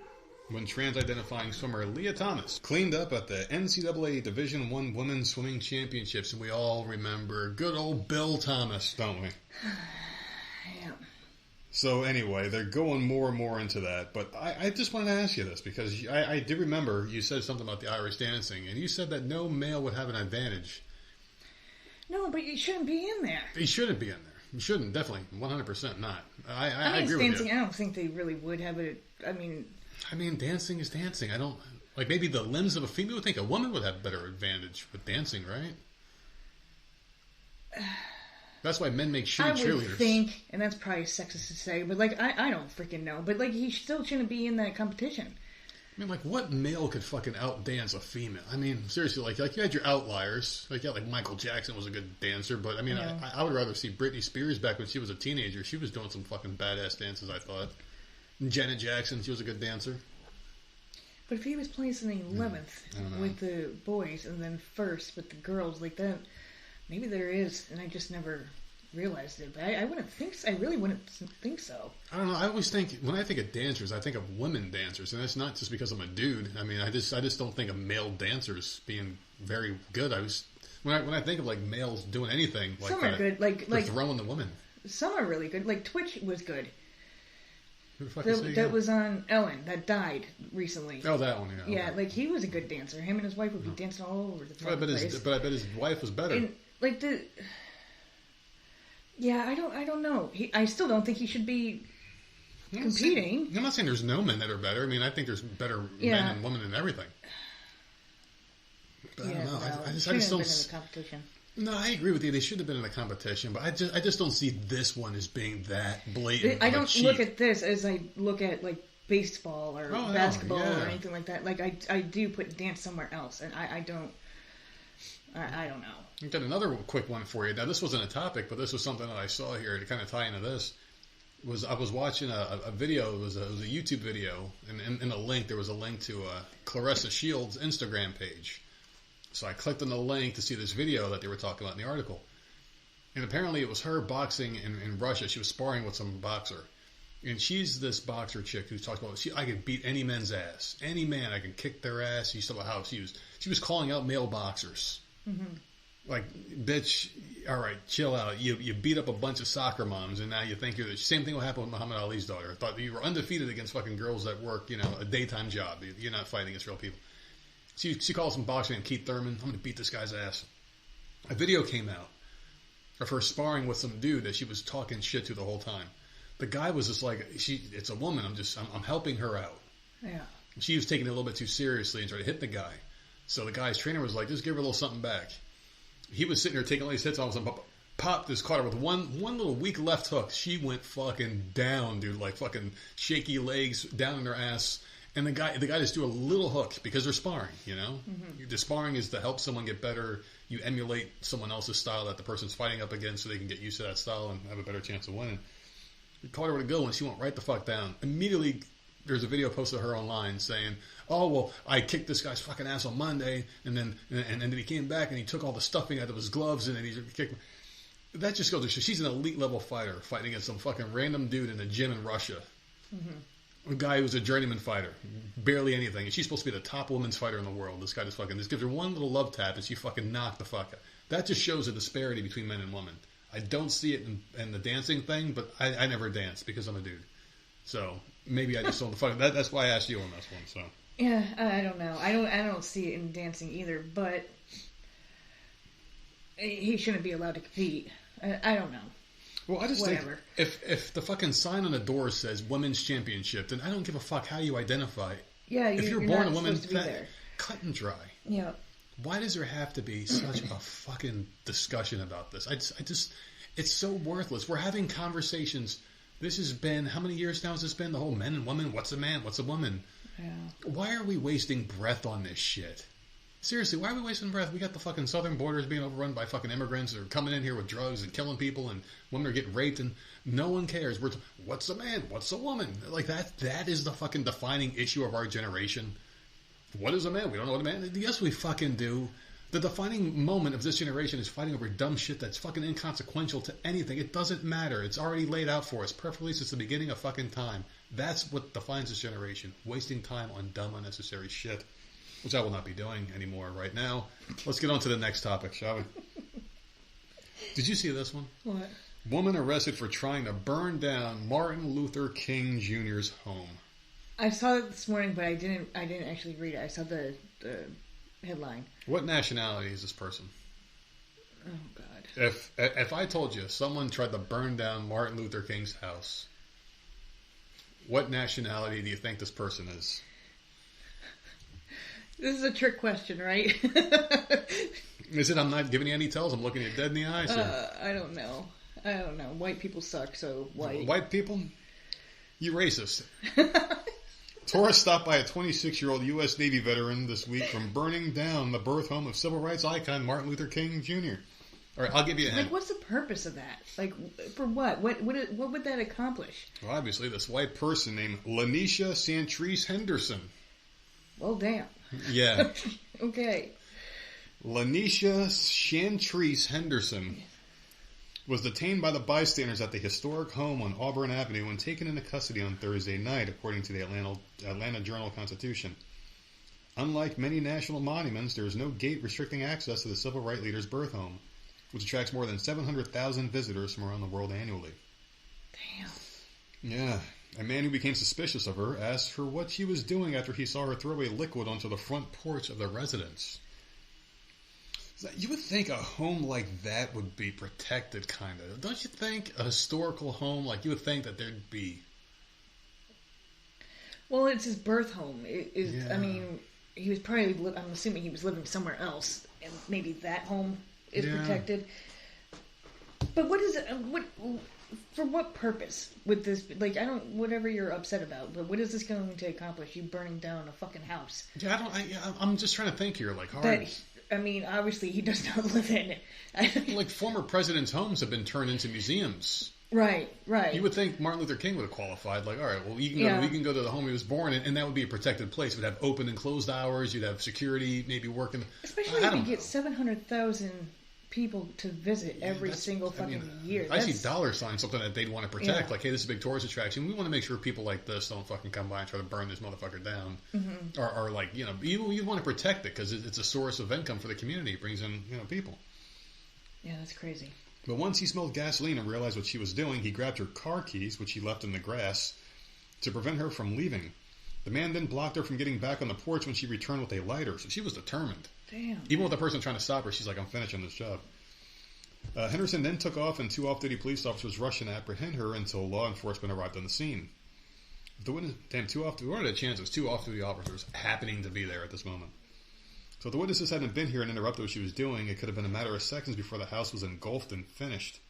when trans-identifying swimmer Leah Thomas cleaned up at the NCAA Division I Women's Swimming Championships, and we all remember good old Bill Thomas, don't we? Yeah. So anyway, they're going more and more into that. But I just wanted to ask you this, because I do remember you said something about the Irish dancing, and you said that no male would have an advantage. No, but you shouldn't be in there. He shouldn't be in there. You shouldn't, definitely, 100% not. I mean, agree it's dancing. with you. I don't think they really would have it. I mean, dancing is dancing. I don't... Like, maybe the limbs of a female would think a woman would have better advantage with dancing, right? That's why men make shitty cheerleaders. I would think, and that's probably sexist to say, but, like, I don't freaking know. But, like, he still shouldn't be in that competition. I mean, like, what male could fucking outdance a female? I mean, seriously, like you had your outliers. Like, yeah, like Michael Jackson was a good dancer, but, I mean, I would rather see Britney Spears back when she was a teenager. She was doing some fucking badass dances, I thought. And Janet Jackson, she was a good dancer. But if he was placing 11th with the boys and then first with the girls, like that, maybe there is, and I just never realized it. But I wouldn't think so. I really wouldn't think so. I don't know. I always think, when I think of dancers, I think of women dancers, and it's not just because I'm a dude. I mean, I just don't think of male dancers being very good. When I think of like males doing anything like some that, are good, like throwing the women. Some are really good. Like Twitch was good. Who the fuck is he? That was on Ellen. That died recently. Oh, that one. Yeah. Yeah, Okay. like he was a good dancer. Him and his wife would be dancing all over the But I place. bet his wife was better. And like yeah, I don't know. I still don't think he should be competing. I'm not saying there's no men that are better. I mean, I think there's better men and women in everything. But I don't know. No, I just been don't. in the competition. No, I agree with you. They should have been in the competition, but I just don't see this one as being that blatant. I don't look at this as I look at like baseball or basketball or anything like that. Like I do put dance somewhere else, and I don't know. I've got another quick one for you. Now, this wasn't a topic, but this was something that I saw here to kind of tie into this. I was watching a video. It was a YouTube video, and in the link there was a link to Clarissa Shields' Instagram page. So I clicked on the link to see this video that they were talking about in the article. And apparently it was her boxing in Russia. She was sparring with some boxer. And she's this boxer chick who talks about, I could beat any man's ass. Any man, I can kick their ass. She said about how she was calling out male boxers. Mm-hmm. Like, bitch, all right, chill out. You beat up a bunch of soccer moms, and now you think you're the same thing will happen with Muhammad Ali's daughter. I thought you were undefeated against fucking girls that work, a daytime job. You're not fighting against real people. She calls some boxer named Keith Thurman. I'm going to beat this guy's ass. A video came out of her sparring with some dude that she was talking shit to the whole time. The guy was just like, it's a woman. I'm helping her out. Yeah. She was taking it a little bit too seriously and tried to hit the guy. So the guy's trainer was like, just give her a little something back. He was sitting there taking all these hits, all of a sudden, pop, just caught her with one little weak left hook. She went fucking down, dude, like fucking shaky legs down in her ass. And the guy just do a little hook because they're sparring, Mm-hmm. The sparring is to help someone get better. You emulate someone else's style that the person's fighting up against so they can get used to that style and have a better chance of winning. He caught her with a good one. She went right the fuck down. Immediately, there's a video posted of her online saying, oh, well, I kicked this guy's fucking ass on Monday, and then he came back and he took all the stuffing out of his gloves and then he kicked me. That just goes to show she's an elite level fighter fighting against some fucking random dude in a gym in Russia. Mm-hmm. A guy who's a journeyman fighter, barely anything, and she's supposed to be the top women's fighter in the world. This guy just gives her one little love tap, and she fucking knocked the fuck out. That just shows a disparity between men and women. I don't see it in the dancing thing, but I never dance because I'm a dude. So maybe I just don't fuck. That's why I asked you on this one. So yeah, I don't know. I don't see it in dancing either. But he shouldn't be allowed to compete. I don't know. Well, I just Whatever. think if the fucking sign on the door says women's championship, then I don't give a fuck how you identify. Yeah, if you're born a woman, there. cut and dry. Yeah. Why does there have to be such a fucking discussion about this? I just, it's so worthless. We're having conversations. This has been, how many years now has this been? The whole men and women, what's a man, what's a woman? Yeah. Why are we wasting breath on this shit? Seriously, why are we wasting breath? We got the fucking southern borders being overrun by fucking immigrants that are coming in here with drugs and killing people, and women are getting raped, and no one cares. What's a man? What's a woman? Like that is the fucking defining issue of our generation. What is a man? We don't know what a man is. Yes, we fucking do. The defining moment of this generation is fighting over dumb shit that's fucking inconsequential to anything. It doesn't matter. It's already laid out for us, perfectly since the beginning of fucking time. That's what defines this generation. Wasting time on dumb, unnecessary shit. Which I will not be doing anymore right now. Let's get on to the next topic, shall we? Did you see this one? What? Woman arrested for trying to burn down Martin Luther King Jr.'s home. I saw it this morning, but I didn't actually read it. I saw the headline. What nationality is this person? Oh, God. If I told you someone tried to burn down Martin Luther King's house, what nationality do you think this person is? This is a trick question, right? Is it I'm not giving you any tells? I'm looking you dead in the eyes? I don't know. White people suck, so white. White people? You racist. Tourists stopped by a 26-year-old U.S. Navy veteran this week from burning down the birth home of civil rights icon Martin Luther King Jr. All right, I'll give you a hint. Like, what's the purpose of that? Like, for what? What would that accomplish? Well, obviously, this white person named Lanisha Santrice Henderson. Well, damn. Yeah. Okay. Lanisha Santrice Henderson was detained by the bystanders at the historic home on Auburn Avenue and taken into custody on Thursday night, according to the Atlanta Journal-Constitution. Unlike many national monuments, there is no gate restricting access to the civil rights leader's birth home, which attracts more than 700,000 visitors from around the world annually. Damn. Yeah. A man who became suspicious of her asked her what she was doing after he saw her throw away liquid onto the front porch of the residence. You would think a home like that would be protected, kind of. Don't you think? A historical home, like you would think that there'd be. Well, it's his birth home. Yeah. I mean, he was probably, I'm assuming he was living somewhere else, and maybe that home is protected. But what is it, for what purpose would this, like, whatever you're upset about, but what is this going to accomplish, you burning down a fucking house? Yeah, I'm just trying to think here, like, hard. I mean, obviously he does not live in it. Like, former presidents' homes have been turned into museums. Right. You would think Martin Luther King would have qualified, like, all right, well, we can go to the home he was born in, and that would be a protected place. It would have open and closed hours, you'd have security maybe working. Especially if you get 700,000 people to visit every single fucking year. I see dollar signs, something that they'd want to protect. Like, hey, this is a big tourist attraction. We want to make sure people like this don't fucking come by and try to burn this motherfucker down. Mm-hmm. Or like, you want to protect it because it's a source of income for the community. It brings in, people. Yeah, that's crazy. But once he smelled gasoline and realized what she was doing, he grabbed her car keys, which he left in the grass, to prevent her from leaving. The man then blocked her from getting back on the porch when she returned with a lighter. So she was determined. Damn. Even with the person trying to stop her, she's like, I'm finishing this job. Henderson then took off, and 2 off-duty police officers rushed in to apprehend her until law enforcement arrived on the scene. What are the chances? 2 off-duty officers happening to be there at this moment. So if the witnesses hadn't been here and interrupted what she was doing, it could have been a matter of seconds before the house was engulfed and finished.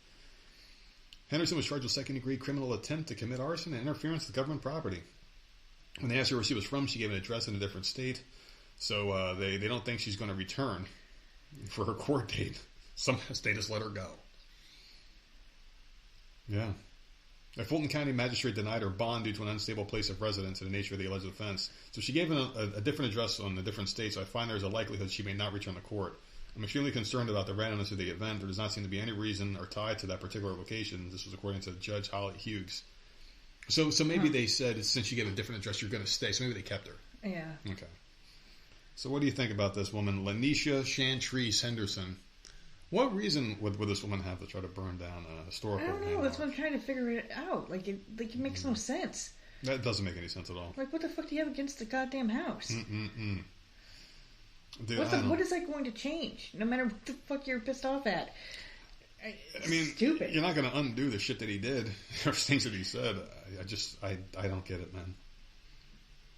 Henderson was charged with second-degree criminal attempt to commit arson and interference with government property. When they asked her where she was from, she gave an address in a different state. So they don't think she's going to return for her court date. Some state just let her go. Yeah. A Fulton County magistrate denied her bond due to an unstable place of residence and the nature of the alleged offense. So she gave a different address on a different state, so I find there's a likelihood she may not return to court. I'm extremely concerned about the randomness of the event. There does not seem to be any reason or tie to that particular location. This was according to Judge Holly Hughes, So maybe they said, since you gave a different address, you're going to stay. So maybe they kept her. Yeah. Okay. So what do you think about this woman, Lanisha Chantrese Henderson? What reason would this woman have to try to burn down a historical I don't know. landmark? That's what I'm trying to figure it out. Like, it makes no sense. That doesn't make any sense at all. Like, what the fuck do you have against the goddamn house? Dude, What is that going to change? No matter what the fuck you're pissed off at. I mean, stupid. You're not going to undo the shit that he did, or things that he said. I don't get it, man.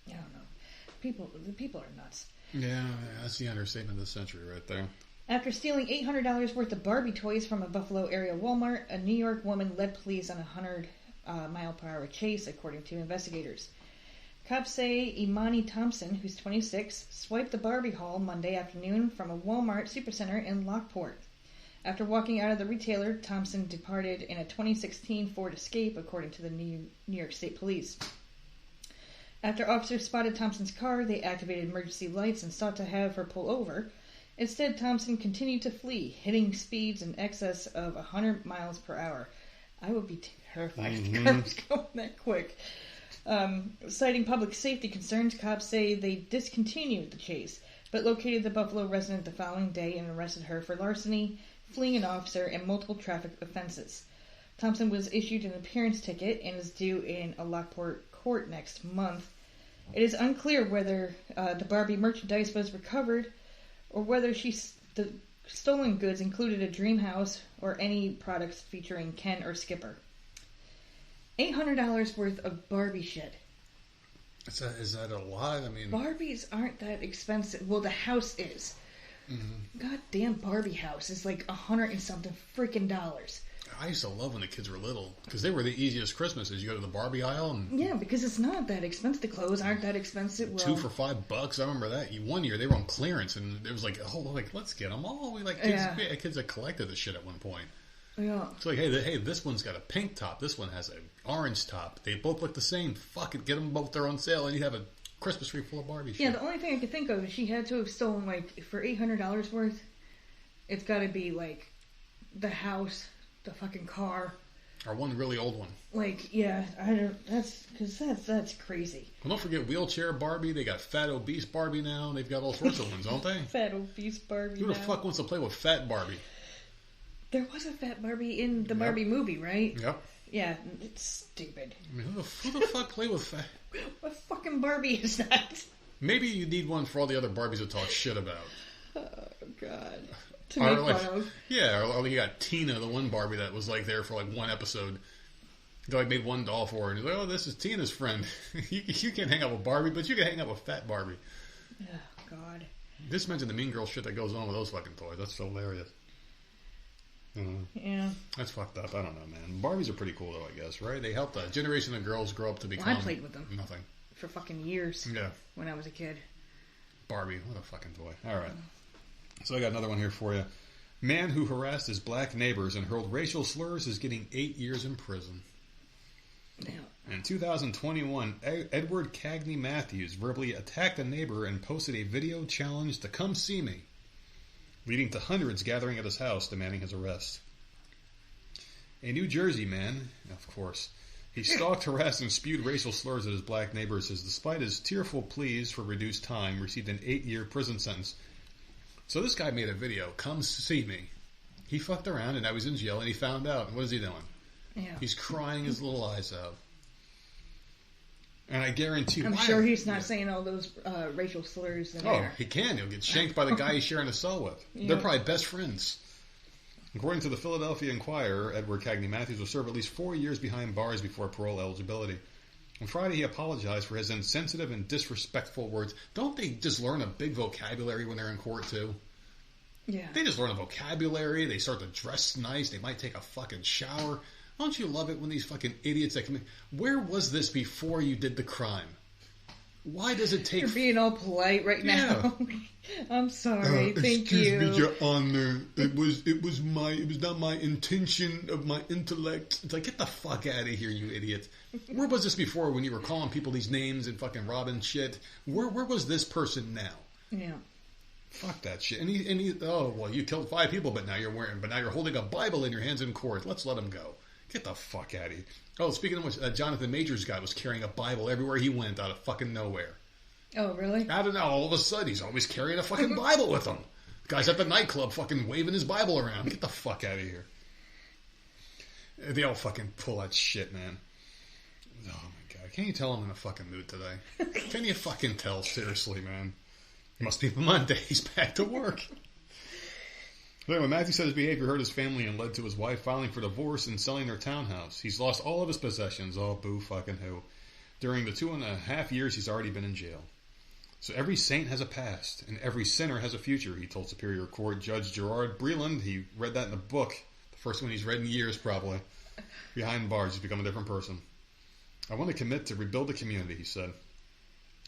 I don't know. The people are nuts. Yeah, that's the understatement of the century right there. After stealing $800 worth of Barbie toys from a Buffalo area Walmart, a New York woman led police on a 100-mile-per-hour chase, according to investigators. Cops say Imani Thompson, who's 26, swiped the Barbie haul Monday afternoon from a Walmart supercenter in Lockport. After walking out of the retailer, Thompson departed in a 2016 Ford Escape, according to the New York State Police. After officers spotted Thompson's car, they activated emergency lights and sought to have her pull over. Instead, Thompson continued to flee, hitting speeds in excess of 100 miles per hour. I would be terrified if the car was going that quick. Citing public safety concerns, cops say they discontinued the chase, but located the Buffalo resident the following day and arrested her for larceny, fleeing an officer, and multiple traffic offenses. Thompson was issued an appearance ticket and is due in a Lockport court next month. It is unclear whether the Barbie merchandise was recovered or whether the stolen goods included a dream house or any products featuring Ken or Skipper. $800 worth of Barbie shit. Is that a lot? I mean, Barbies aren't that expensive. Well, the house is. Goddamn Barbie house is like $100 and something freaking dollars. I used to love when the kids were little because they were the easiest Christmases. You go to the Barbie aisle and yeah, because it's not that expensive. The clothes aren't that expensive. Well, 2 for $5. I remember that. One year they were on clearance and it was like, let's get them all. We kids that collected the shit at one point. Yeah. It's like, hey, this one's got a pink top. This one has an orange top. They both look the same. Fuck it, get them both. They're on sale, and you have a Christmas tree full of Barbie shit. Yeah, the only thing I could think of is she had to have stolen, like, for $800 worth, it's got to be, like, the house, the fucking car. Or one really old one. Like, yeah, that's crazy. Well, don't forget wheelchair Barbie. They got fat obese Barbie now. They've got all sorts of ones, don't they? Fat obese Barbie. Who the fuck wants to play with fat Barbie? There was a fat Barbie in the Barbie movie, right? Yep. Yeah, it's stupid. I mean, who the fuck play with fat? What fucking Barbie is that? Maybe you need one for all the other Barbies to talk shit about. Oh, God. To make fun of. Yeah, or you got Tina, the one Barbie that was like there for like one episode. They like made one doll for her, and you're like, oh, this is Tina's friend. you can't hang out with Barbie, but you can hang out with fat Barbie. Oh, God. Just mention the Mean Girl shit that goes on with those fucking toys. That's so hilarious. Yeah. That's fucked up. I don't know, man. Barbies are pretty cool, though, I guess, right? They helped a generation of girls grow up to become... Well, I played with them. Nothing. For fucking years. Yeah. When I was a kid. Barbie. What a fucking toy. All right. So I got another one here for you. Man who harassed his black neighbors and hurled racial slurs is getting 8 years in prison. Yeah. In 2021, Edward Cagney Matthews verbally attacked a neighbor and posted a video challenge to come see me, leading to hundreds gathering at his house demanding his arrest. A New Jersey man, of course, he stalked, harassed, and spewed racial slurs at his black neighbors, as despite his tearful pleas for reduced time, received an 8-year prison sentence. So this guy made a video, come see me. He fucked around and now he's in jail and he found out. And what is he doing? Yeah. He's crying his little eyes out. And I guarantee you... I'm sure he's not saying all those racial slurs in there. Oh, he can. He'll get shanked by the guy he's sharing a cell with. Yeah. They're probably best friends. According to the Philadelphia Inquirer, Edward Cagney Matthews will serve at least 4 years behind bars before parole eligibility. On Friday, he apologized for his insensitive and disrespectful words. Don't they just learn a big vocabulary when they're in court, too? Yeah. They just learn a vocabulary. They start to dress nice. They might take a fucking shower. Don't you love it when these fucking idiots that come in... Where was this before you did the crime? Why does it take... You're being all polite right now. I'm sorry. Thank you. Excuse me, Your Honor. It was not my intention of my intellect. It's like, get the fuck out of here, you idiot. Where was this before when you were calling people these names and fucking robbing shit? Where was this person now? Yeah. Fuck that shit. And he oh, well, you killed 5 people, but now you're holding a Bible in your hands in court. Let's let him go. Get the fuck out of here. Oh, speaking of which, Jonathan Majors guy was carrying a Bible everywhere he went out of fucking nowhere. Oh, really? I don't know. All of a sudden, he's always carrying a fucking Bible with him. The guy's at the nightclub fucking waving his Bible around. Get the fuck out of here. They all fucking pull that shit, man. Oh, my God. Can't you tell I'm in a fucking mood today? Can you fucking tell? Seriously, man. It must be Monday. He's back to work. Anyway, Matthew said his behavior hurt his family and led to his wife filing for divorce and selling their townhouse. He's lost all of his possessions. Oh, boo fucking who. During the 2.5 years he's already been in jail. So every saint has a past, and every sinner has a future, he told Superior Court Judge Gerard Breland. He read that in a book. The first one he's read in years, probably. Behind bars, he's become a different person. I want to commit to rebuild the community, he said.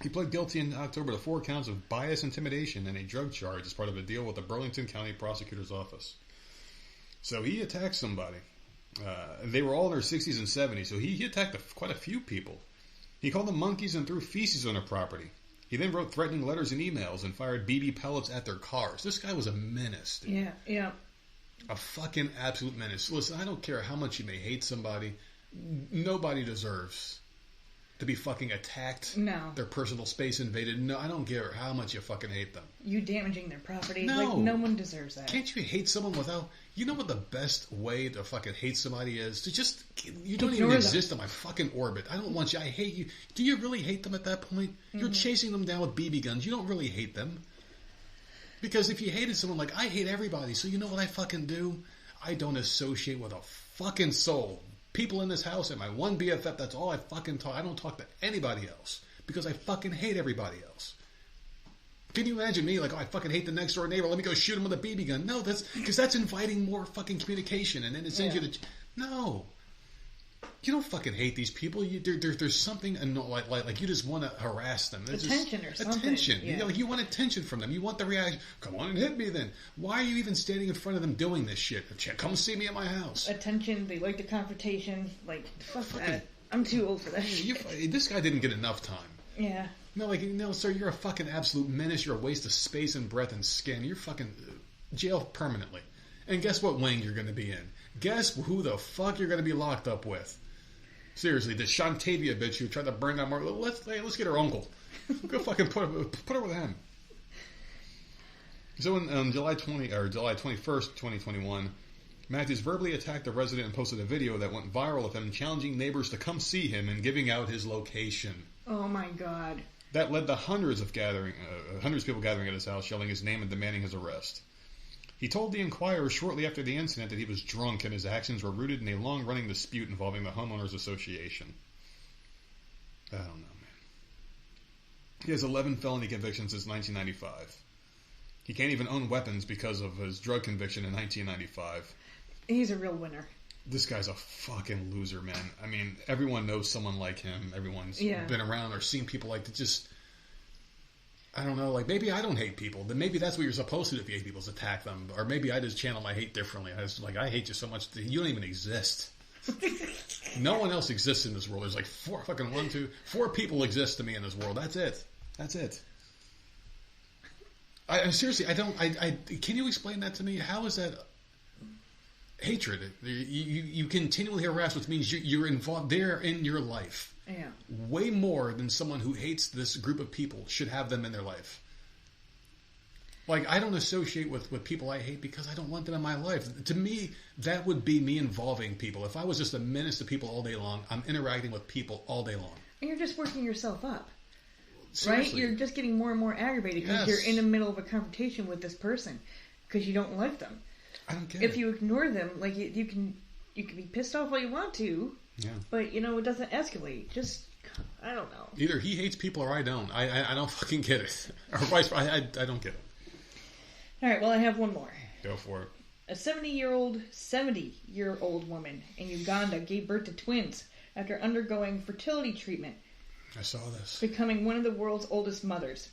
He pled guilty in October to 4 counts of bias, intimidation, and a drug charge as part of a deal with the Burlington County Prosecutor's Office. So he attacked somebody. They were all in their 60s and 70s, so he attacked quite a few people. He called them monkeys and threw feces on their property. He then wrote threatening letters and emails and fired BB pellets at their cars. This guy was a menace, dude. Yeah. A fucking absolute menace. Listen, I don't care how much you may hate somebody. Nobody deserves to be fucking attacked. No. Their personal space invaded. No, I don't care how much you fucking hate them. You damaging their property. No. Like, no one deserves that. Can't you hate someone without... You know what the best way to fucking hate somebody is? To just... You don't even exist in my fucking orbit. I don't want you. I hate you. Do you really hate them at that point? Mm-hmm. You're chasing them down with BB guns. You don't really hate them. Because if you hated someone, like, I hate everybody, so you know what I fucking do? I don't associate with a fucking soul. People in this house and my one BFF, that's all I fucking talk. I don't talk to anybody else. Because I fucking hate everybody else. Can you imagine me, like, oh, I fucking hate the next door neighbor, let me go shoot him with a BB gun? No, because that's inviting more fucking communication, and then it sends you to... No. You don't fucking hate these people. There's something like you just want to harass them. There's attention or something. Attention. Yeah. You want attention from them. You want the reaction. Come on and hit me then. Why are you even standing in front of them doing this shit? Come see me at my house. Attention. They like the confrontation. Like, fuck that. I'm too old for that shit. This guy didn't get enough time. Yeah. No, sir, you're a fucking absolute menace. You're a waste of space and breath and skin. You're fucking jailed permanently. And guess what wing you're going to be in? Guess who the fuck you're going to be locked up with? Seriously, this Shantavia bitch who tried to burn down more. Let's get her uncle. Go fucking put her with him. So on July 21st, 2021, Matthews verbally attacked a resident and posted a video that went viral of him challenging neighbors to come see him and giving out his location. Oh my God. That led to hundreds of people gathering at his house, yelling his name and demanding his arrest. He told the Inquirer shortly after the incident that he was drunk and his actions were rooted in a long-running dispute involving the Homeowners Association. I don't know, man. He has 11 felony convictions since 1995. He can't even own weapons because of his drug conviction in 1995. He's a real winner. This guy's a fucking loser, man. I mean, everyone knows someone like him. Everyone's been around or seen people like that. Just... I don't know, like, maybe I don't hate people. Then maybe that's what you're supposed to do if you hate people, is attack them. Or maybe I just channel my hate differently. I hate you so much that you don't even exist. No one else exists in this world. There's like four people exist to me in this world. That's it. I seriously, can you explain that to me? How is that hatred? You continually harass, which means you're involved there in your life. Yeah. Way more than someone who hates this group of people should have them in their life. Like, I don't associate with people I hate because I don't want them in my life. To me, that would be me involving people. If I was just a menace to people all day long, I'm interacting with people all day long. And you're just working yourself up. Seriously. Right? You're just getting more and more aggravated because you're in the middle of a confrontation with this person because you don't like them. I don't get it. If you ignore them, like, you can be pissed off all you want to. Yeah. But, it doesn't escalate. Just, I don't know. Either he hates people or I don't. I don't fucking get it. Or vice versa. I don't get it. All right, well, I have one more. Go for it. A 70-year-old woman in Uganda gave birth to twins after undergoing fertility treatment. I saw this. Becoming one of the world's oldest mothers.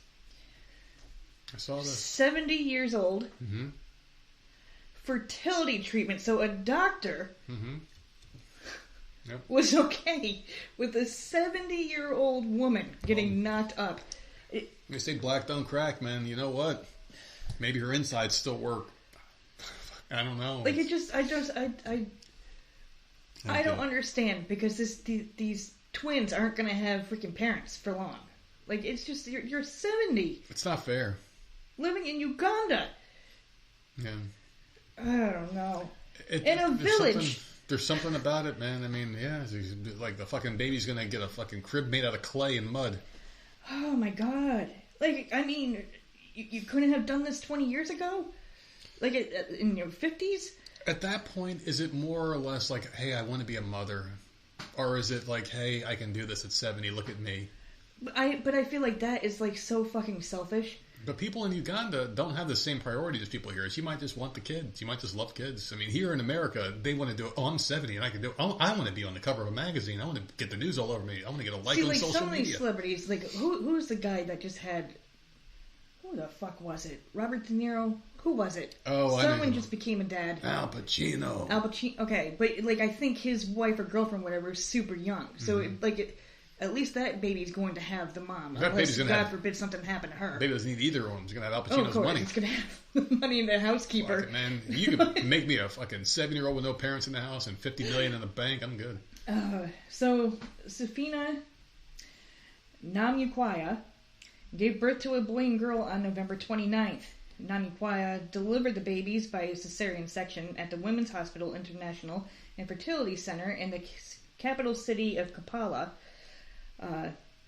I saw this. 70 years old. Mm-hmm. Fertility treatment. So a doctor... Mm-hmm. Yep. Was okay with a 70-year-old woman getting knocked up. They say black don't crack, man. You know what? Maybe her insides still work. I don't know. Like, I don't understand, because these twins aren't going to have freaking parents for long. Like, it's just, you're 70. It's not fair. Living in Uganda. Yeah. I don't know. In a village. There's something about it, man. I mean, yeah, like the fucking baby's gonna get a fucking crib made out of clay and mud. Oh my god. Like, I mean, you couldn't have done this 20 years ago? Like, in your 50s? At that point, is it more or less like, hey, I want to be a mother? Or is it like, hey, I can do this at 70, look at me? But I feel like that is, like, so fucking selfish. But people in Uganda don't have the same priorities as people here. She might just want the kids. You might just love kids. I mean, here in America, they want to do it. Oh, I'm 70 and I can do it. I want to be on the cover of a magazine. I want to get the news all over me. I want to get a like on social some of these media. celebrities, like, who's the guy that just had... Who the fuck was it? Robert De Niro? Who was it? Oh, I know. Someone just became a dad. Al Pacino. Al Pacino. Okay, but, like, I think his wife or girlfriend, whatever, is super young. So, at least that baby's going to have the mom. That baby's unless, gonna God forbid, something happened to her. Baby doesn't need either one. It's going to have Al Of Pacino's course, money. it's going to have the money in the housekeeper. Fuck it, man. You can make me a fucking 7-year-old with no parents in the house and $50 million in the bank. I'm good. So, Safina Namyakwaya gave birth to a boy and girl on November 29th. Namyakwaya delivered the babies by a cesarean section at the Women's Hospital International and Fertility Center in the capital city of Kampala.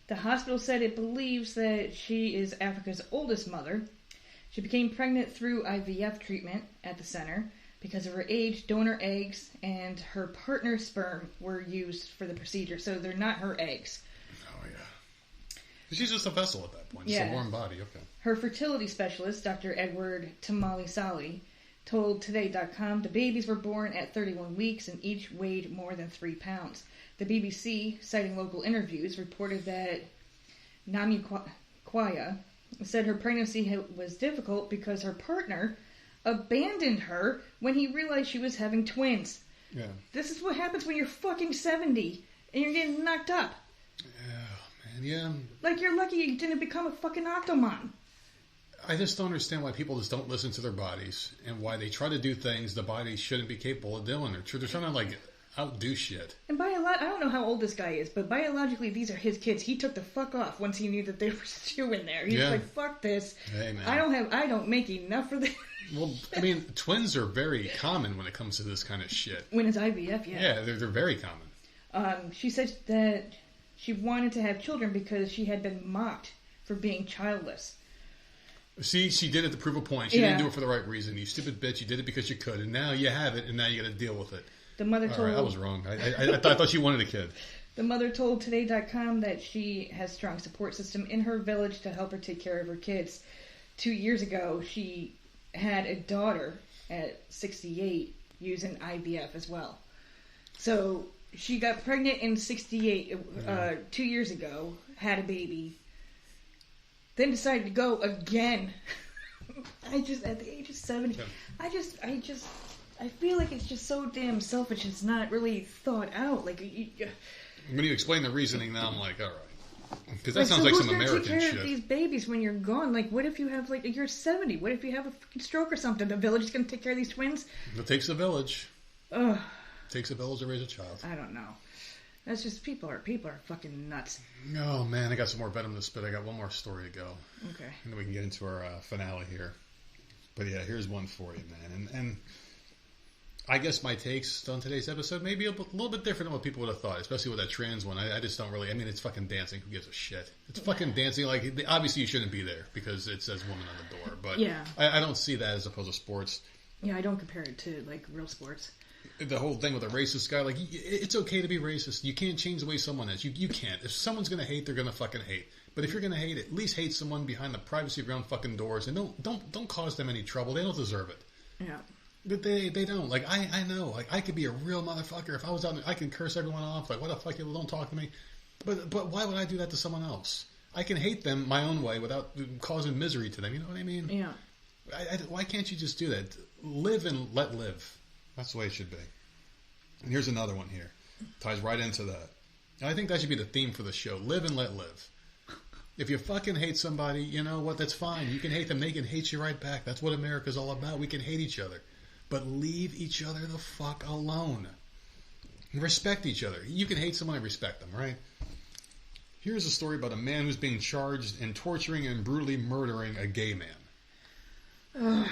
The hospital said it believes that she is Africa's oldest mother. She became pregnant through IVF treatment at the center. Because of her age, donor eggs and her partner's sperm were used for the procedure, so they're not her eggs. Oh, yeah. She's just a vessel at that point. Just a warm body, okay. Her fertility specialist, Dr. Edward Tamale Sali, told Today.com the babies were born at 31 weeks and each weighed more than 3 pounds. The BBC, citing local interviews, reported that Namyakwaya said her pregnancy was difficult because her partner abandoned her when he realized she was having twins. Yeah. This is what happens when you're fucking 70 and you're getting knocked up. Yeah, man, yeah. Like, you're lucky you didn't become a fucking octomom. I just don't understand why people just don't listen to their bodies and why they try to do things the body shouldn't be capable of doing. They're trying to, like, outdo shit. And I don't know how old this guy is, but biologically these are his kids. He took the fuck off once he knew that there was two in there. He's like, fuck this. Hey, man. I don't make enough for this. Well, I mean, twins are very common when it comes to this kind of shit. When it's IVF, yeah. Yeah, they're very common. She said that she wanted to have children because she had been mocked for being childless. See, she did it to prove a point. She didn't do it for the right reason. You stupid bitch, you did it because you could, and now you have it, and now you got to deal with it. The mother told... I was wrong. I thought she wanted a kid. The mother told Today.com that she has a strong support system in her village to help her take care of her kids. 2 years ago, she had a daughter at 68 using IVF as well. So she got pregnant in 68 2 years ago, had a baby, then decided to go again. At the age of 70, I feel like it's just so damn selfish. It's not really thought out. Like, when you explain the reasoning now, I'm like, all right. Because that sounds like some American shit. Who's going to take care of these babies when you're gone? Like, what if you have, like, you're 70? What if you have a fucking stroke or something? The village is going to take care of these twins? It takes a village. Ugh. It takes a village to raise a child. I don't know. That's just, people are fucking nuts. Oh, man, I got some more venom to spit. I got one more story to go. Okay. And then we can get into our finale here. But yeah, here's one for you, man. And I guess my takes on today's episode may be a little bit different than what people would have thought, especially with that trans one. I just don't really... I mean, it's fucking dancing. Who gives a shit? It's fucking dancing. Like, obviously you shouldn't be there because it says woman on the door. But yeah. I don't see that as opposed to sports. Yeah, I don't compare it to, like, real sports. The whole thing with a racist guy, like, it's okay to be racist. You can't change the way someone is. You can't. If someone's going to hate, they're going to fucking hate. But if you're going to hate, at least hate someone behind the privacy of your own fucking doors. And don't cause them any trouble. They don't deserve it. Yeah. But they don't. Like, I know. Like, I could be a real motherfucker. If I was out there, I can curse everyone off. Like, what the fuck, you don't talk to me. But why would I do that to someone else? I can hate them my own way without causing misery to them. You know what I mean? Yeah. Why can't you just do that? Live and let live. That's the way it should be. And here's another one here. Ties right into that. And I think that should be the theme for the show. Live and let live. If you fucking hate somebody, you know what? That's fine. You can hate them. They can hate you right back. That's what America's all about. We can hate each other. But leave each other the fuck alone. Respect each other. You can hate someone and respect them, right? Here's a story about a man who's being charged in torturing and brutally murdering a gay man. Oh,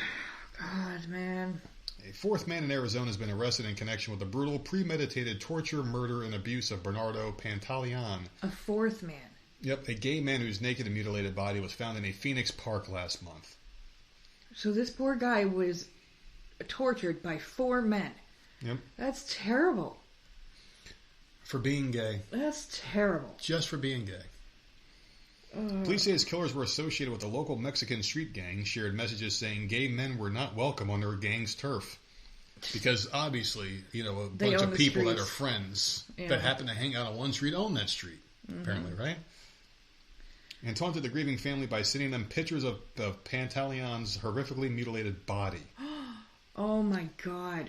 God, man. A fourth man in Arizona has been arrested in connection with the brutal, premeditated torture, murder, and abuse of Bernardo Pantaleon. A fourth man. Yep, a gay man whose naked and mutilated body was found in a Phoenix park last month. So this poor guy was tortured by 4 men. Yep. That's terrible. For being gay. That's terrible. Just for being gay. Police say his killers were associated with a local Mexican street gang, shared messages saying gay men were not welcome on their gang's turf. Because obviously, a bunch of people that are friends that happen to hang out on one street own that street, apparently, right? And taunted the grieving family by sending them pictures of Pantaleon's horrifically mutilated body. Oh my God.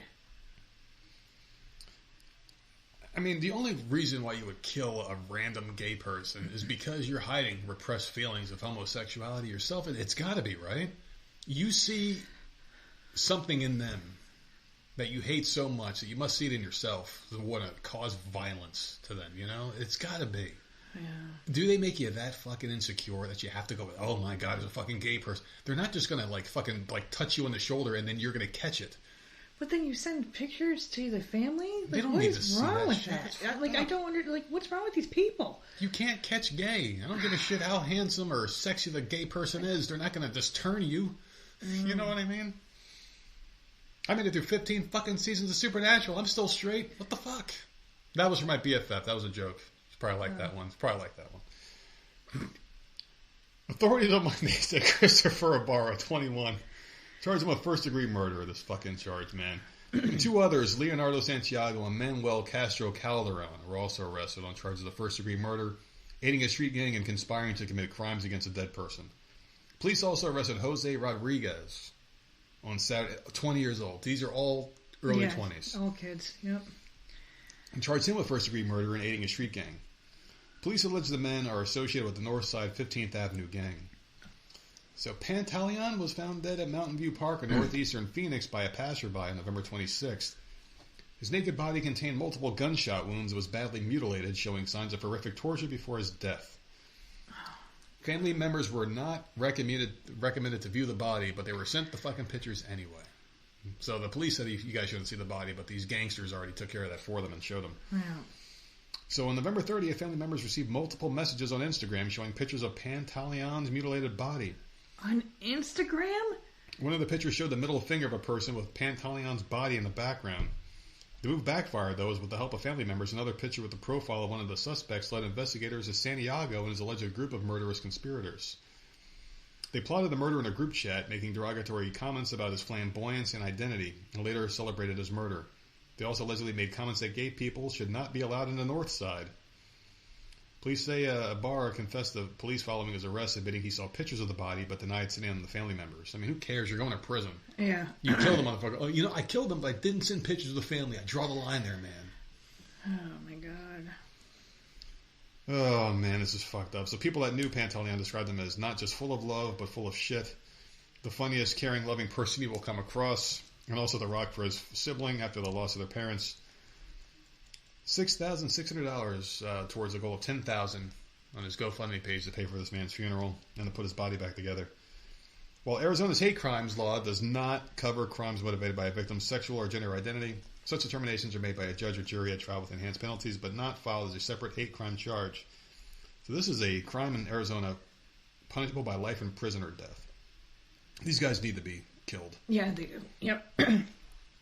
I mean, the only reason why you would kill a random gay person is because you're hiding repressed feelings of homosexuality yourself. It's got to be, right? You see something in them that you hate so much that you must see it in yourself to want to cause violence to them, It's got to be. Yeah. Do they make you that fucking insecure that you have to go, oh my God, there's a fucking gay person? They're not just going to fucking touch you on the shoulder and then you're going to catch it. But then you send pictures to the family? They don't what need is to see wrong that with shit. that? I don't what's wrong with these people? You can't catch gay. I don't give a shit how handsome or sexy the gay person is. They're not going to just turn you. You know what I mean? I made it through 15 fucking seasons of Supernatural. I'm still straight. What the fuck? That was for my BFF. That was a joke. It's probably like that one. It's probably like that one. Authorities on Monday said Christopher Ibarra, 21, charged him with first-degree murder. This fucking charge, man. And 2 others, Leonardo Santiago and Manuel Castro Calderon, were also arrested on charges of first-degree murder, aiding a street gang, and conspiring to commit crimes against a dead person. Police also arrested Jose Rodriguez on Saturday, 20 years old. These are all early 20s. All kids, yep. And charged him with first-degree murder and aiding a street gang. Police allege the men are associated with the Northside 15th Avenue gang. So Pantaleon was found dead at Mountain View Park in northeastern Phoenix by a passerby on November 26th. His naked body contained multiple gunshot wounds and was badly mutilated, showing signs of horrific torture before his death. Family members were not recommended to view the body, but they were sent the fucking pictures anyway. So the police said you guys shouldn't see the body, but these gangsters already took care of that for them and showed them. Yeah. So on November 30th, family members received multiple messages on Instagram showing pictures of Pantaleon's mutilated body. On Instagram? One of the pictures showed the middle finger of a person with Pantaleon's body in the background. The move backfired, though, as with the help of family members, another picture with the profile of one of the suspects led investigators to Santiago and his alleged group of murderous conspirators. They plotted the murder in a group chat, making derogatory comments about his flamboyance and identity, and later celebrated his murder. They also allegedly made comments that gay people should not be allowed in the North Side. Police say Ibarra confessed to police following his arrest, admitting he saw pictures of the body, but denied sending them to the family members. I mean, who cares? You're going to prison. Yeah. You killed the motherfucker. Oh, I killed him, but I didn't send pictures of the family. I draw the line there, man. Oh, my God. Oh, man, this is fucked up. So people that knew Pantaleon described him as not just full of love, but full of shit. The funniest, caring, loving person he will come across. And also the rock for his sibling after the loss of their parents. $6,600 towards a goal of $10,000 on his GoFundMe page to pay for this man's funeral and to put his body back together. While Arizona's hate crimes law does not cover crimes motivated by a victim's sexual or gender identity, such determinations are made by a judge or jury at trial with enhanced penalties, but not filed as a separate hate crime charge. So this is a crime in Arizona punishable by life in prison or death. These guys need to be killed. Yeah, they do. Yep.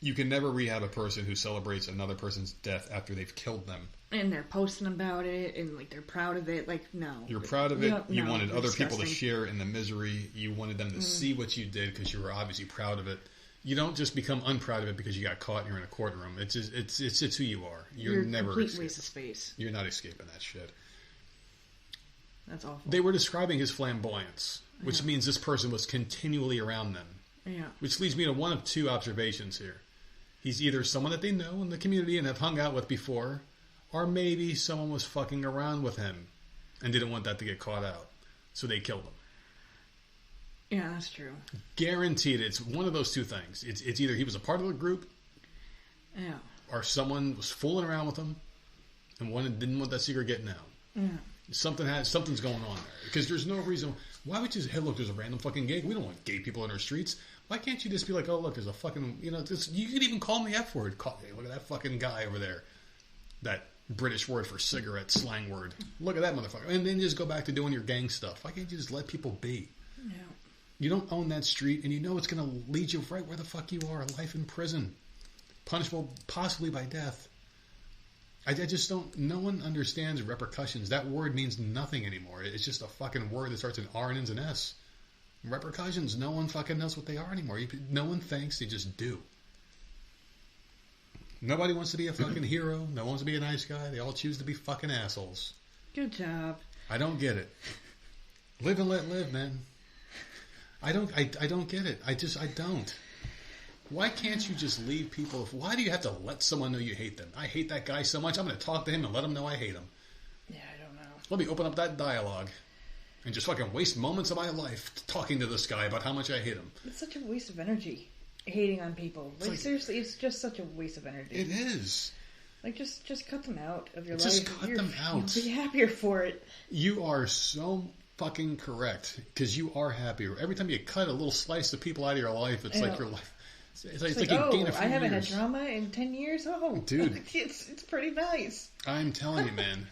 You can never rehab a person who celebrates another person's death after they've killed them. And they're posting about it, and they're proud of it. No. You're proud of it. Yep, you no, wanted other disgusting. people to share in the misery. You wanted them to see what you did because you were obviously proud of it. You don't just become unproud of it because you got caught and you're in a courtroom. It's who you are. You're never complete escaping. waste of space. You're not escaping that shit. That's awful. They were describing his flamboyance, which means this person was continually around them. Yeah. Which leads me to one of two observations here. He's either someone that they know in the community and have hung out with before, or maybe someone was fucking around with him and didn't want that to get caught out. So they killed him. Yeah, that's true. Guaranteed, it's one of those two things. It's either he was a part of the group, Yeah. or someone was fooling around with them and didn't want that secret getting out. Yeah. Something's going on there. Because there's no reason. Why would you say, hey, look, there's a random fucking gay. We don't want gay people in our streets. Why can't you just be like, oh, look, there's a fucking, you could even call me F word. Hey, look at that fucking guy over there. That British word for cigarette slang word. Look at that motherfucker. And then just go back to doing your gang stuff. Why can't you just let people be? Yeah. You don't own that street, and you know it's going to lead you right where the fuck you are. Life in prison. Punishable possibly by death. I just don't... No one understands repercussions. That word means nothing anymore. It's just a fucking word that starts in R and ends in S. Repercussions, no one fucking knows what they are anymore. No one thinks, they just do. Nobody wants to be a fucking hero. No one wants to be a nice guy. They all choose to be fucking assholes. Good job. I don't get it. Live and let live, man. I don't get it. I don't. Why can't you just leave people? Why do you have to let someone know you hate them? I hate that guy so much, I'm going to talk to him and let him know I hate him. Yeah, I don't know. Let me open up that dialogue and just fucking waste moments of my life talking to this guy about how much I hate him. It's such a waste of energy, hating on people. Like seriously, it's just such a waste of energy. It is. Like, just cut them out of your life. Just cut them out. You'll be happier for it. You are so fucking correct, because you are happier. Every time you cut a little slice of people out of your life, it's like your life. It's like you gain a few I haven't years. had drama in 10 years? Oh, dude. It's pretty nice. I'm telling you, man.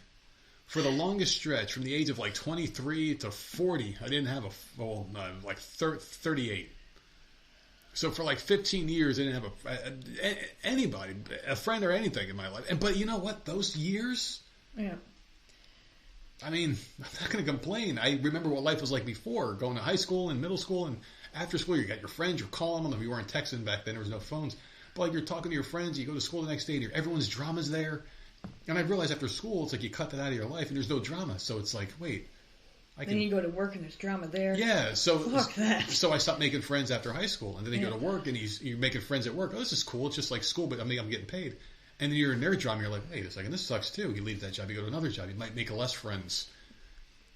For the longest stretch, from the age of like 23 to 40, I didn't have 38. So for like 15 years, I didn't have anybody, a friend or anything in my life. But you know what? Those years... Yeah. I mean, I'm not going to complain. I remember what life was like before, going to high school and middle school and after school. You got your friends, you're calling them. You weren't texting back then. There was no phones. But like you're talking to your friends, you go to school the next day, and everyone's drama's there. And I realized after school, it's like you cut that out of your life, and there's no drama. So it's like, wait, Then you go to work, and there's drama there. Yeah, so fuck that. So I stopped making friends after high school, and then you go to work, and you're making friends at work. Oh, this is cool. It's just like school, but I'm getting paid. And then you're in their drama. You're like, wait a second, this sucks too. You leave that job, you go to another job. You might make less friends.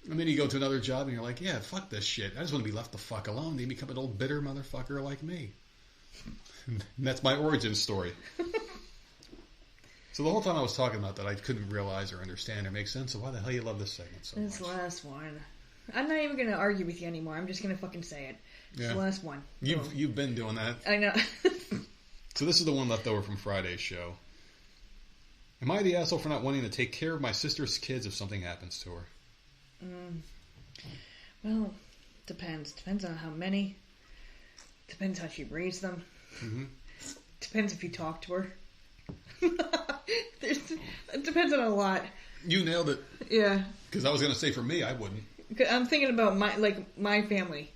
And then you go to another job, and you're like, yeah, fuck this shit. I just want to be left the fuck alone. Then you become an old bitter motherfucker like me. And that's my origin story. So the whole time I was talking about that, I couldn't realize or understand or make sense of why the hell you love this segment so much. This last one. I'm not even going to argue with you anymore. I'm just going to fucking say it. It's the last one. You've been doing that. I know. So this is the one left over from Friday's show. Am I the asshole for not wanting to take care of my sister's kids if something happens to her? Well, depends. Depends on how many. Depends how she raised them. Mm-hmm. Depends if you talk to her. It depends on a lot. You nailed it. Yeah. Because I was going to say for me, I wouldn't. I'm thinking about my family.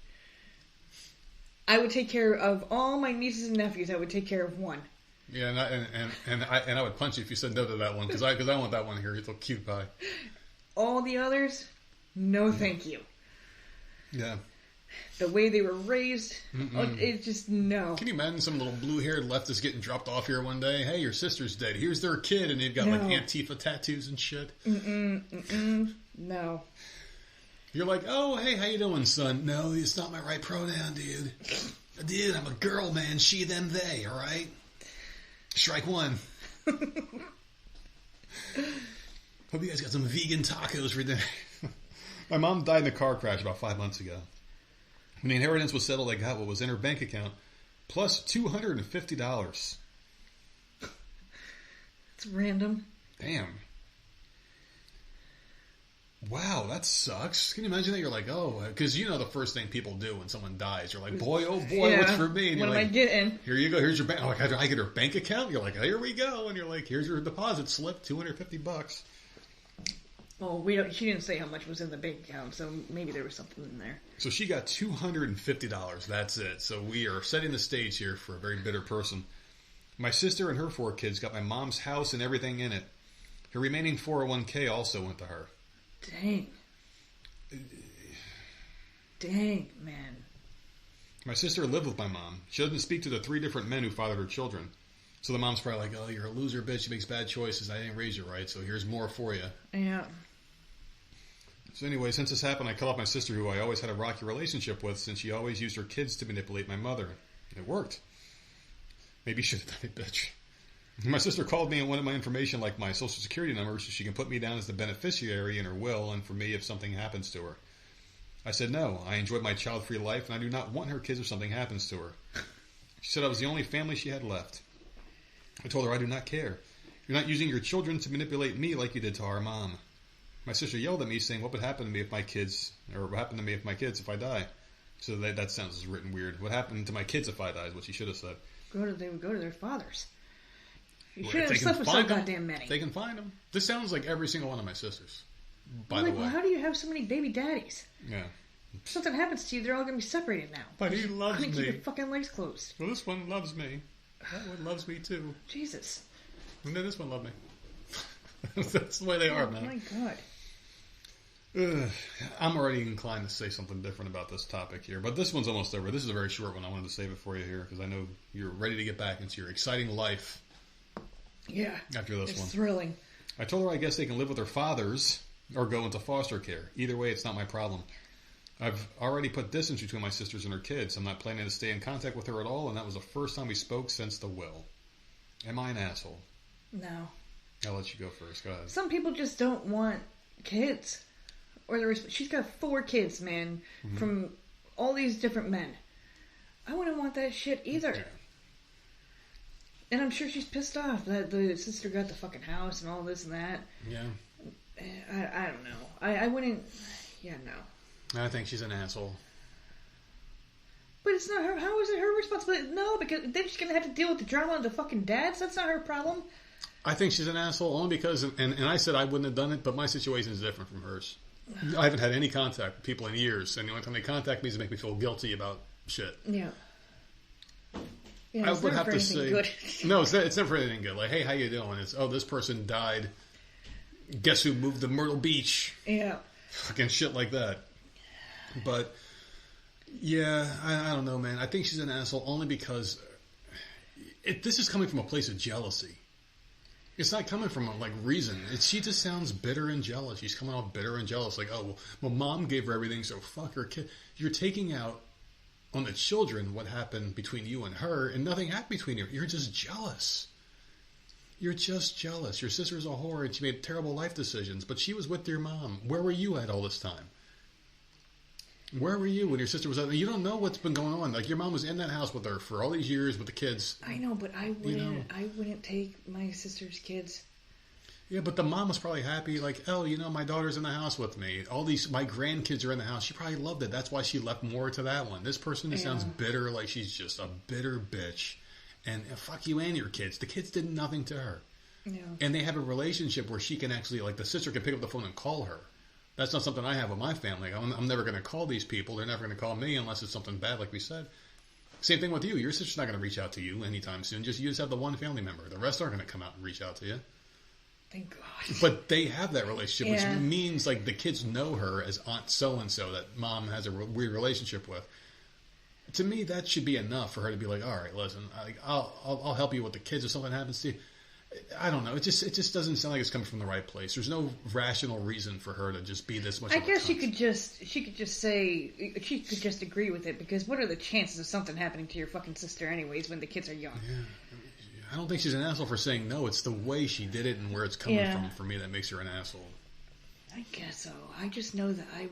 I would take care of all my nieces and nephews. I would take care of one. Yeah, and I would punch you if you said no to that one because I want that one here. It's a cute pie. All the others, no, thank you. Yeah. The way they were raised, it's just no. Can you imagine some little blue-haired leftist getting dropped off here one day? Hey, your sister's dead. Here's their kid, and they've got like Antifa tattoos and shit. No. You're like, oh, hey, how you doing, son? No, it's not my right pronoun, dude. Dude, I'm a girl, man. She, them, they. All right. Strike one. Hope you guys got some vegan tacos for dinner. My mom died in a car crash about 5 months ago. When the inheritance was settled, I got what was in her bank account, plus $250. It's random. Damn. Wow, that sucks. Can you imagine that? You're like, oh, because you know the first thing people do when someone dies. You're like, boy, oh boy, what's for me? And what am I getting? Here you go. Here's your bank. Oh, I get her bank account? You're like, oh, here we go. And you're like, here's your deposit slip, $250. Well, she didn't say how much was in the bank account, so maybe there was something in there. So she got $250. That's it. So we are setting the stage here for a very bitter person. My sister and her 4 kids got my mom's house and everything in it. Her remaining 401k also went to her. Dang, man. My sister lived with my mom. She doesn't speak to the 3 different men who fathered her children. So the mom's probably like, oh, you're a loser, bitch. She makes bad choices. I didn't raise you right, so here's more for you. Yeah. So anyway, since this happened, I cut off my sister, who I always had a rocky relationship with, since she always used her kids to manipulate my mother. It worked. Maybe you should have done it, bitch. My sister called me and wanted my information, like my social security number, so she can put me down as the beneficiary in her will and for me if something happens to her. I said no. I enjoyed my child-free life, and I do not want her kids if something happens to her. She said I was the only family she had left. I told her I do not care. You're not using your children to manipulate me like you did to our mom. My sister yelled at me, saying, what would happen to me if my kids, or what happened to me if my kids if I die? So that sounds written weird. What happened to my kids if I die is what she should have said. They would go to their fathers. You Well, should if have they slept can with so find them, goddamn many. They can find them. This sounds like every single one of my sisters, by I'm the like, way. well, how do you have so many baby daddies? Yeah. If something happens to you, they're all going to be separated now. But he loves Couldn't keep me. your fucking legs closed. Well, this one loves me. That one loves me too. Jesus. And then this one loved me. That's the way they are, Oh man. my god. Ugh. I'm already inclined to say something different about this topic here, but this one's almost over. This is a very short one. I wanted to save it for you here because I know you're ready to get back into your exciting life Yeah. after this It's one. thrilling. I told her I guess they can live with their fathers or go into foster care. Either way, it's not my problem. I've already put distance between my sisters and her kids. I'm not planning to stay in contact with her at all, and that was the first time we spoke since the will. Am I an asshole? No. I'll let you go first. Go ahead. Some people just don't want kids. She's got 4 kids, man, from all these different men. I wouldn't want that shit either. Yeah. And I'm sure she's pissed off that the sister got the fucking house and all this and that. Yeah. I don't know. I wouldn't... Yeah, no. I think she's an asshole. But it's not her... How is it her responsibility? No, because then she's going to have to deal with the drama of the fucking dads. That's not her problem. I think she's an asshole only because, and I said I wouldn't have done it, but my situation is different from hers. I haven't had any contact with people in years, and the only time they contact me is to make me feel guilty about shit. Yeah. Yeah, I it's would never have for to anything say, good. no, it's never anything good. Like, hey, how you doing? It's, oh, this person died. Guess who moved to Myrtle Beach? Yeah. Fucking shit like that. But, yeah, I don't know, man. I think she's an asshole only because this is coming from a place of jealousy. It's not coming from like reason. She just sounds bitter and jealous. She's coming off bitter and jealous. Like, oh, well, mom gave her everything, so fuck her kid. You're taking out on the children what happened between you and her, and nothing happened between you. You're just jealous. You're just jealous. Your sister's a whore, and she made terrible life decisions, but she was with your mom. Where were you at all this time? Where were you when your sister was out? You don't know what's been going on. Like, your mom was in that house with her for all these years with the kids. I know, but I wouldn't. You know. I wouldn't take my sister's kids. Yeah, but the mom was probably happy. Like, oh, my daughter's in the house with me. My grandkids are in the house. She probably loved it. That's why she left more to that one. This person just sounds bitter, like she's just a bitter bitch. And fuck you and your kids. The kids did nothing to her. Yeah. And they have a relationship where she can actually, like, the sister can pick up the phone and call her. That's not something I have with my family. I'm never going to call these people. They're never going to call me unless it's something bad, like we said. Same thing with you. Your sister's not going to reach out to you anytime soon. You just have the one family member. The rest aren't going to come out and reach out to you. Thank God. But they have that relationship, Yeah. which means like the kids know her as Aunt so-and-so that mom has a weird relationship with. To me, that should be enough for her to be like, all right, listen, I'll help you with the kids if something happens to you. I don't know. It just doesn't sound like it's coming from the right place. There's no rational reason for her to just be this much. I of a guess she cunt. could just agree with it, because what are the chances of something happening to your fucking sister anyways when the kids are young? Yeah. I don't think she's an asshole for saying no. It's the way she did it and where it's coming from for me that makes her an asshole. I guess so. I just know that I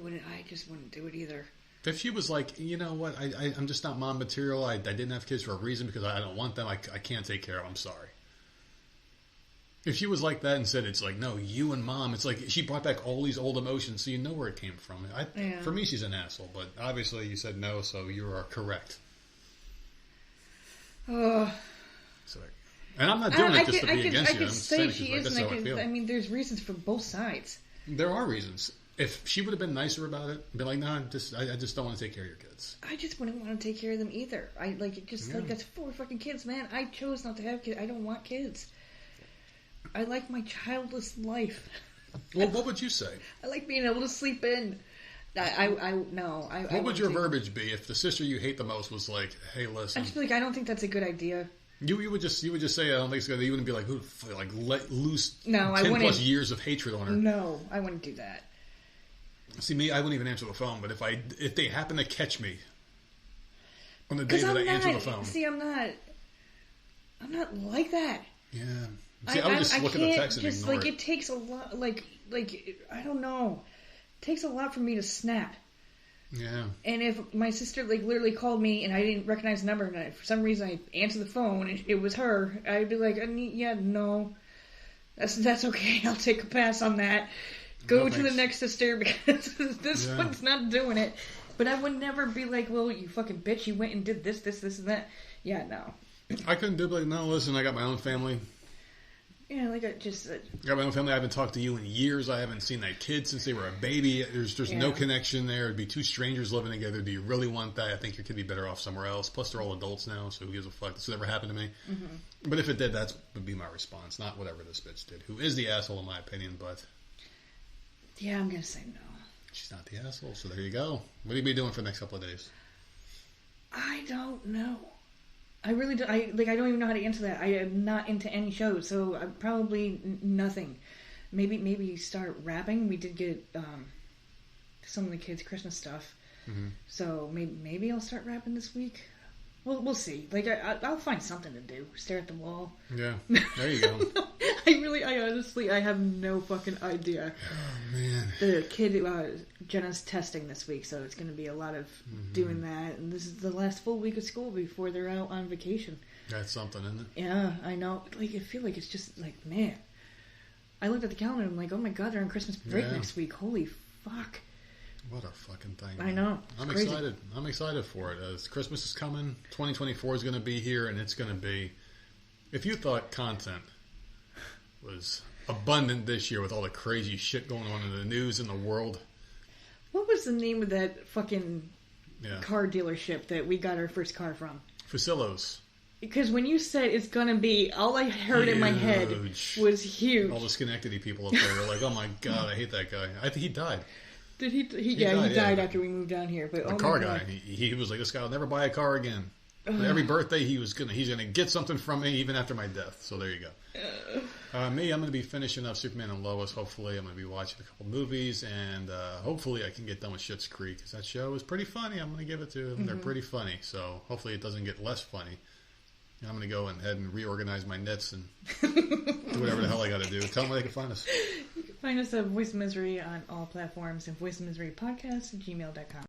just wouldn't do it either. If she was like, you know what, I'm just not mom material. I didn't have kids for a reason because I don't want them. I can't take care of them. I'm sorry. If she was like that and said it's like, no, you and mom, it's like she brought back all these old emotions so you know where it came from. For me, she's an asshole, but obviously you said no, so you are correct. So, and I'm not doing it just to be against you. I I'm could say saying she like, is, that's and how I feel. I mean, there's reasons for both sides. There are reasons. If she would have been nicer about it, been like, no, I just don't want to take care of your kids. I just wouldn't want to take care of them either. Like that's 4 fucking kids, man. I chose not to have kids. I don't want kids. I like my childless life. Well, what would you say? I like being able to sleep in. What would your verbiage be if the sister you hate the most was like, "Hey, listen"? I just feel like I don't think that's a good idea. You would just say I don't think it's good. You wouldn't be like, "Who like let loose 10 plus years of hatred on her"? No, I wouldn't do that. See me, I wouldn't even answer the phone. But if they happen to catch me on the day that I answer the phone, see, I'm not like that. Yeah. See, I would just look at the text and just, ignore like, it. it takes a lot, like, I don't know. It takes a lot for me to snap. Yeah. And if my sister, like, literally called me and I didn't recognize the number and for some reason I answered the phone and it was her, I'd be like, yeah, no. That's okay. I'll take a pass on that. Go to the next sister because this one's not doing it. But I would never be like, well, you fucking bitch, you went and did this, and that. Yeah, no. I couldn't do like, no, listen, I got my own family. Yeah, like I just... I got my own family. I haven't talked to you in years. I haven't seen that kid since they were a baby. There's no connection there. It'd be two strangers living together. Do you really want that? I think your kid would be better off somewhere else. Plus, they're all adults now, so who gives a fuck? This never happened to me. Mm-hmm. But if it did, that would be my response, not whatever this bitch did, who is the asshole in my opinion, but... Yeah, I'm going to say no. She's not the asshole, so there you go. What are you be doing for the next couple of days? I don't know. I really do. I don't even know how to answer that. I am not into any shows, so I'm probably nothing. Maybe start rapping. We did get some of the kids' Christmas stuff, so maybe I'll start rapping this week. We'll see. Like I'll find something to do. Stare at the wall. Yeah, there you go. I honestly have no fucking idea. Oh man. The kid Jenna's testing this week, so it's going to be a lot of doing that. And this is the last full week of school before they're out on vacation. That's something, isn't it? Yeah, I know. Like I feel like it's just like, man. I looked at the calendar and I'm like, oh my god, they're on Christmas break next week. Holy fuck. What a fucking thing. I know. I'm crazy. excited. I'm excited for it. Christmas is coming. 2024 is going to be here, and it's going to be... If you thought content was abundant this year with all the crazy shit going on in the news in the world... What was the name of that fucking car dealership that we got our first car from? Fusillos. Because when you said it's going to be... All I heard in my head was huge. All the Schenectady people up there were like, oh my god, I hate that guy. I think he died. Did he died after we moved down here. But the car guy, he was like, this guy will never buy a car again. Every birthday he's gonna get something from me even after my death. So there you go. Me, I'm gonna be finishing up Superman and Lois. Hopefully, I'm gonna be watching a couple movies, and hopefully I can get done with Schitt's Creek because that show is pretty funny. I'm gonna give it to them. They're pretty funny. So hopefully it doesn't get less funny. And I'm gonna go ahead and reorganize my knits and do whatever the hell I got to do. Tell them where they can find us. Find us at Voice of Misery on all platforms and voicesofmiserypodcast@gmail.com.